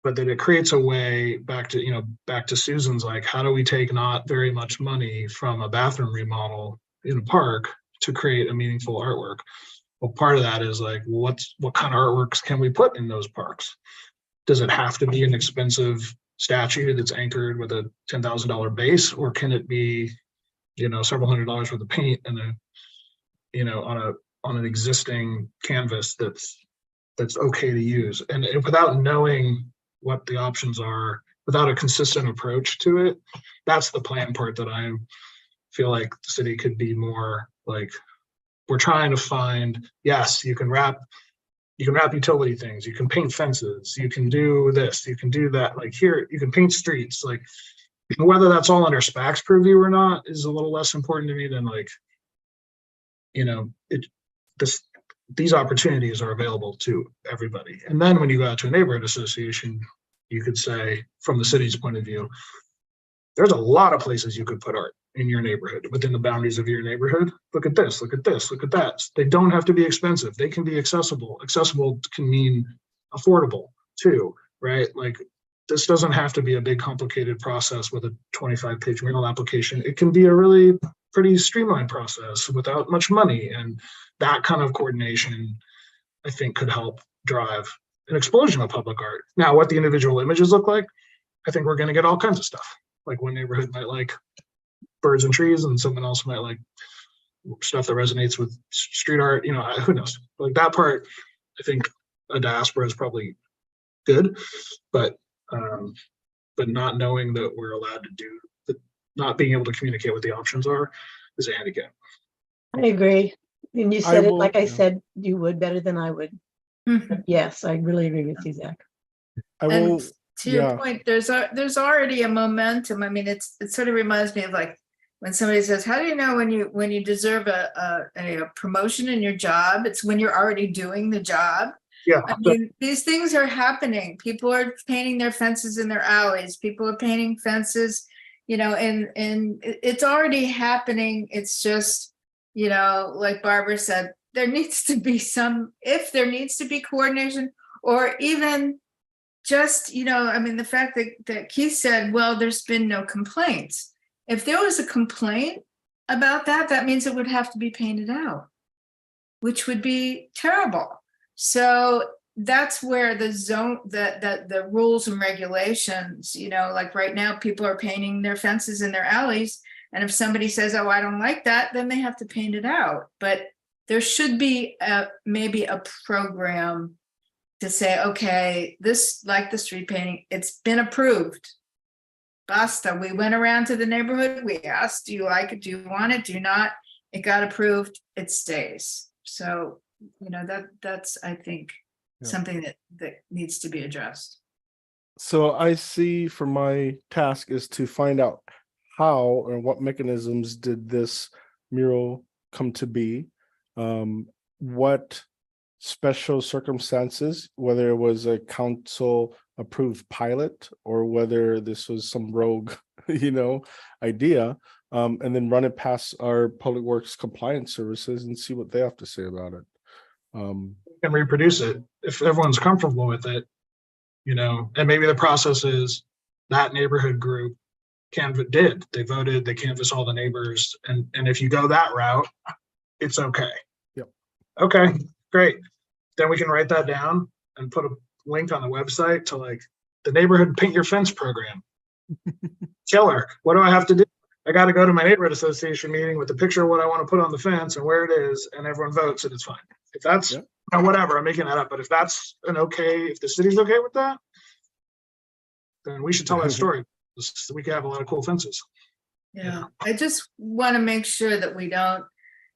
it creates a way back to Susan's, like, how do we take not very much money from a bathroom remodel in a park to create a meaningful artwork? Well, part of that is like, what kind of artworks can we put in those parks? Does it have to be an expensive statue that's anchored with a $10,000 base, or can it be, several $100s worth of paint and on an existing canvas that's okay to use, and without knowing what the options are, without a consistent approach to it, that's the plan part that I feel like the city could be more like, we're trying to find, yes, you can wrap utility things, you can paint fences, you can do this, you can do that, like here, you can paint streets, like whether that's all under SPAC's purview or not is a little less important to me than like, these opportunities are available to everybody. And then when you go out to a neighborhood association, you could say, from the city's point of view, there's a lot of places you could put art in your neighborhood, within the boundaries of your neighborhood. Look at this, look at this, look at that. They don't have to be expensive. They can be accessible. Accessible can mean affordable too, right? Like, this doesn't have to be a big complicated process with a 25-page mural application. It can be a really pretty streamlined process without much money. And that kind of coordination, I think, could help drive an explosion of public art. Now, what the individual images look like, I think we're going to get all kinds of stuff. Like, one neighborhood might like birds and trees, and someone else might like stuff that resonates with street art. Who knows? Like, that part, I think a diaspora is probably good, but not knowing that we're allowed to do, not being able to communicate what the options are, is a handicap. I agree. And you said it like I yeah. said you would, better than I would. Mhm. Yes, I really agree with you, Zach. I will. And to your point, there's already a momentum. I mean, it sort of reminds me of like when somebody says, how do you know when you deserve a promotion in your job? It's when you're already doing the job. Yeah. I mean, these things are happening. People are painting their fences in their alleys. People are painting fences, and it's already happening. It's just, like Barbara said, there needs to be if there needs to be coordination, or even just, the fact that Keith said, well, there's been no complaints. If there was a complaint about that, that means it would have to be painted out, which would be terrible. So that's where the rules and regulations, like right now, people are painting their fences in their alleys. And if somebody says, oh, I don't like that, then they have to paint it out. But there should be maybe a program to say, okay, this, like the street painting, it's been approved. Basta. We went around to the neighborhood. We asked, do you like it? Do you want it? Do you not? It got approved. It stays. So, that's, I think, something that needs to be addressed. So I see for my task is to find out how and what mechanisms did this mural come to be? What special circumstances, whether it was a council approved pilot or whether this was some rogue, idea, and then run it past our public works compliance services and see what they have to say about it. And reproduce it if everyone's comfortable with it, and maybe the process is that neighborhood group they voted, they canvassed all the neighbors, and if you go that route, it's okay. Yep. Okay, great. Then we can write that down and put a link on the website to like the neighborhood paint your fence program. Killer. What do I have to do? I got to go to my neighborhood association meeting with a picture of what I want to put on the fence and where it is, and everyone votes and it's fine. If that's whatever, I'm making that up, but if that's if the city's okay with that, then we should tell that story. We could have a lot of cool fences. Yeah, I just want to make sure that we don't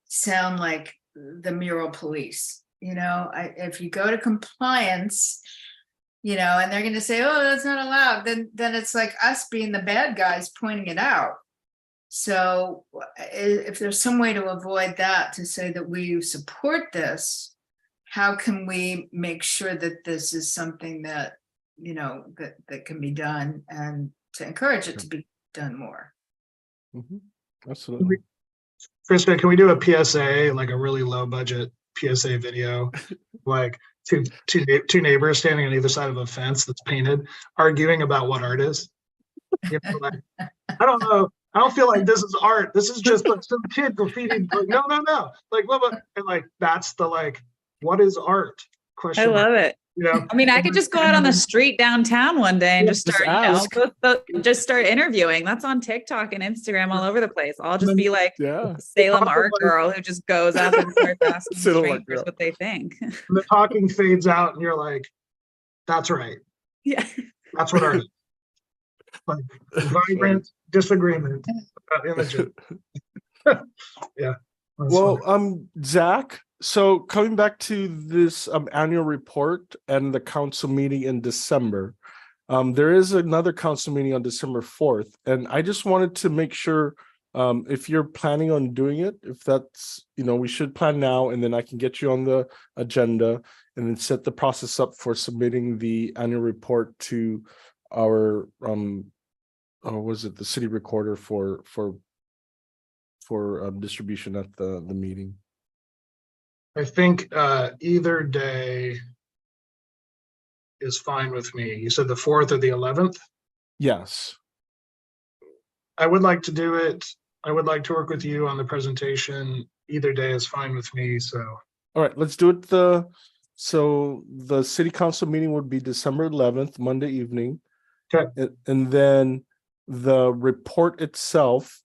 sound like the mural police. If you go to compliance, and they're going to say, oh, that's not allowed, then it's like us being the bad guys pointing it out. So if there's some way to avoid that, to say that we support this, how can we make sure that this is something that, that can be done, and to encourage it to be done more? Absolutely. Krista, can we do a PSA, like a really low budget PSA video, like two neighbors standing on either side of a fence that's painted, arguing about what art is? Like, I don't know. I don't feel like this is art. This is just like some kid graffiti. Like, no. Like, and like that's the what is art? Question. I love it. I mean, I could just go out on the street downtown one day and just start, just start interviewing. That's on TikTok and Instagram all over the place. I'll just be like Salem art girl who just goes up and starts asking strangers what they think. And the talking fades out and you're like, that's right. Yeah. That's what art is. Like vibrant disagreement about images. Yeah. Well, Zach, so coming back to this annual report and the council meeting in December, there is another council meeting on December 4th, and I just wanted to make sure if you're planning on doing it, if that's, we should plan now, and then I can get you on the agenda and then set the process up for submitting the annual report to our the city recorder for distribution at the meeting. I think either day is fine with me. You said the 4th or the 11th? Yes. I would like to do it. I would like to work with you on the presentation. Either day is fine with me. So all right, let's do it. So the city council meeting would be December 11th, Monday evening. Okay. And then the report itself,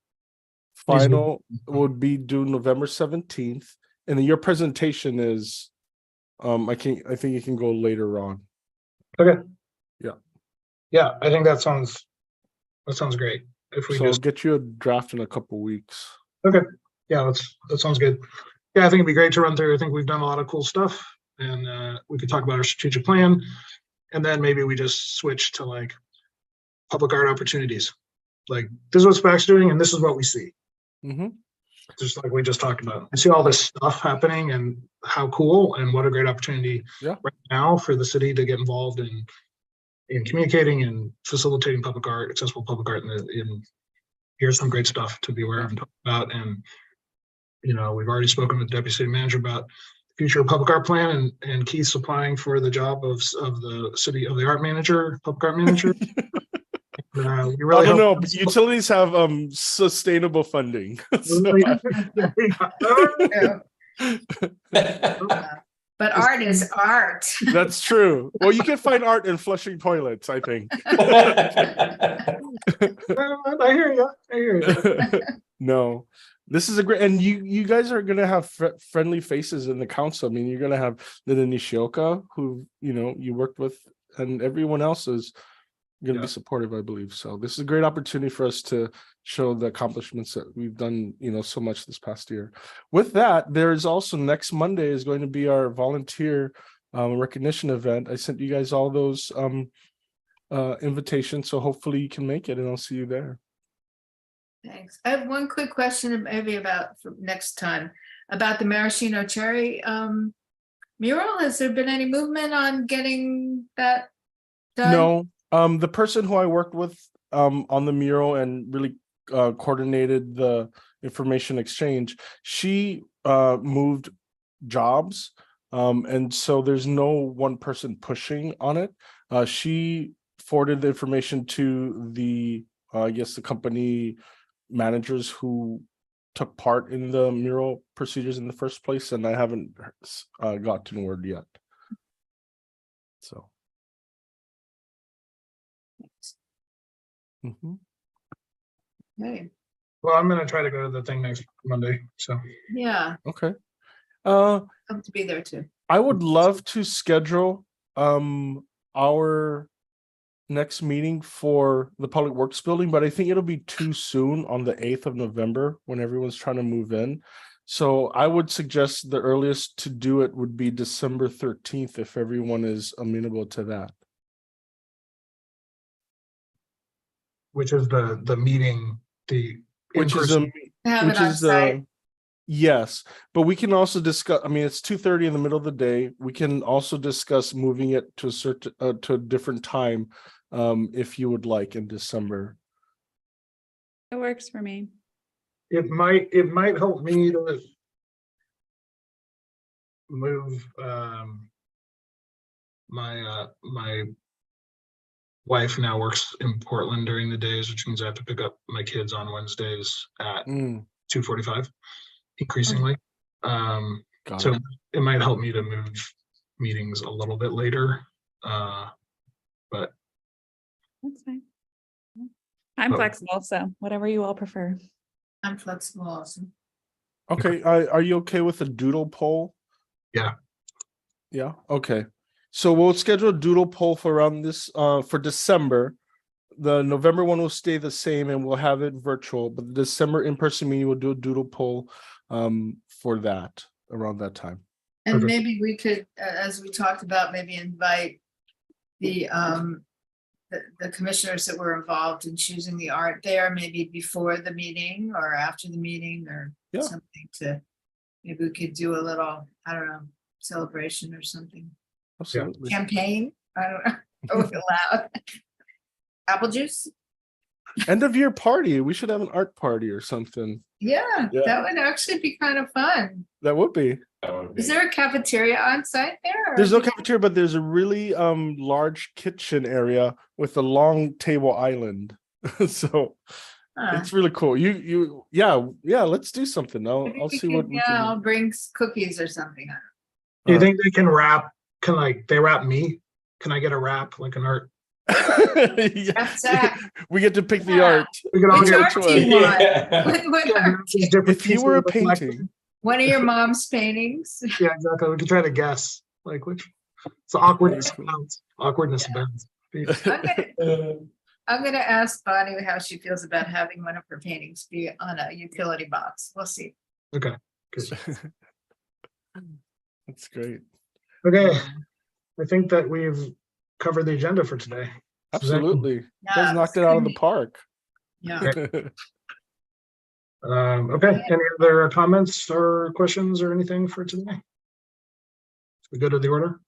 final, would be due November 17th. And then your presentation is, I think you can go later on. Okay. Yeah, I think that sounds great. If we I'll get you a draft in a couple weeks. Okay. Yeah, that sounds good. Yeah, I think it'd be great to run through. I think we've done a lot of cool stuff, and we could talk about our strategic plan, and then maybe we just switch to public art opportunities. Like, this is what SPAC's doing, and this is what we see. Mhm. Just like we just talked about. I see all this stuff happening and how cool and what a great opportunity Yeah. right now for the city to get involved in communicating and facilitating public art, accessible public art. Here's some great stuff to be aware of and talk about. And, you know, we've already spoken with the deputy city manager about the future public art plan, and Keith's applying for the job of the city of the art manager, public art manager. We I really don't hope know, but utilities have sustainable funding. So But art is art. that's true. Well, you can find art in flushing toilets, I think. I hear you. I hear you. No, this is a great, and you guys are gonna have friendly faces in the council. I mean, you're gonna have Linda Nishioka, who you worked with, and everyone else is gonna be supportive, I believe. So this is a great opportunity for us to show the accomplishments that we've done, so much this past year. With that, there is also next Monday is going to be our volunteer recognition event. I sent you guys all those invitations, so hopefully you can make it, and I'll see you there. Thanks. I have one quick question maybe about for next time about the Maraschino cherry mural. Has there been any movement on getting that done? No, the person who I worked with on the mural and really coordinated the information exchange, she moved jobs, and so there's no one person pushing on it. She forwarded the information to the I guess the company managers who took part in the mural procedures in the first place, and I haven't gotten word yet. So. Mm-hmm. Okay. Well, I'm going to try to go to the thing next Monday. So Yeah, Okay. hope to be there too. I would love to schedule our next meeting for the Public Works building, but I think it'll be too soon on the 8th of November when everyone's trying to move in. So I would suggest the earliest to do it would be December 13th if everyone is amenable to that. which is the meeting, the Which is in-person. Have it on site. Yes, but we can also discuss. I mean, it's 2:30 in the middle of the day. We can also discuss moving it to a certain to a different time, if you would like, in December. It works for me. It might help me to move my wife now works in Portland during the days, which means I have to pick up my kids on Wednesdays at 2:45 increasingly. Got So it. it might help me to move meetings a little bit later. But That's fine. I'm flexible, so whatever you all prefer. I'm flexible also. Okay, are you okay with a doodle poll? Yeah. Yeah, okay. So we'll schedule a doodle poll for around this for December. The November one will stay the same and we'll have it virtual, but the December in-person meeting will do a doodle poll for that around that time. And Perfect. maybe we could, as we talked about, maybe invite the commissioners that were involved in choosing the art there, maybe before the meeting or after the meeting or something to, maybe we could do a little, I don't know, celebration or something. Absolutely. Campaign, I don't know, are we allowed? Apple juice? End of year party. We should have an art party or something. Yeah, that would actually be kind of fun. That would be. Is there a cafeteria on site there? or- There's no cafeteria, but there's a really large kitchen area with a long table island. So Huh. it's really cool. Yeah, let's do something. I'll Maybe we see could- what we Yeah, I'll can bring cookies or something. do you think they can wrap? They wrap me? Can I get a wrap like an art? do. Yeah. That's that. We get to pick the Yeah. art. We could all Which get art do you want? What art? these different If you were a pieces of the collection. painting, One of your mom's paintings? Yeah, exactly. We could try to guess like which. So awkwardness Very cool. abounds. Awkwardness abounds. I'm gonna ask Bonnie how she feels about having one of her paintings be on a utility box. We'll see. Okay. Good. That's great. Okay. I think that we've covered the agenda for today. Absolutely. You Yeah, guys it knocked was it out of the good. park. Yeah. Okay, any other comments or questions or anything for today? We go to the order?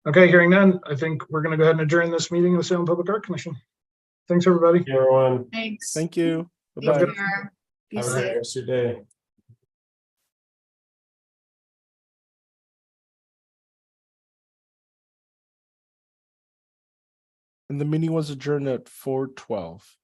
Okay, hearing none, I think we're gonna go ahead and adjourn this meeting of the Salem Public Art Commission. Thanks, everybody. Everyone, Thanks. Thank you. Take Bye-bye. care. Be have a safe. great rest of your day. And the meeting was adjourned at 4:12.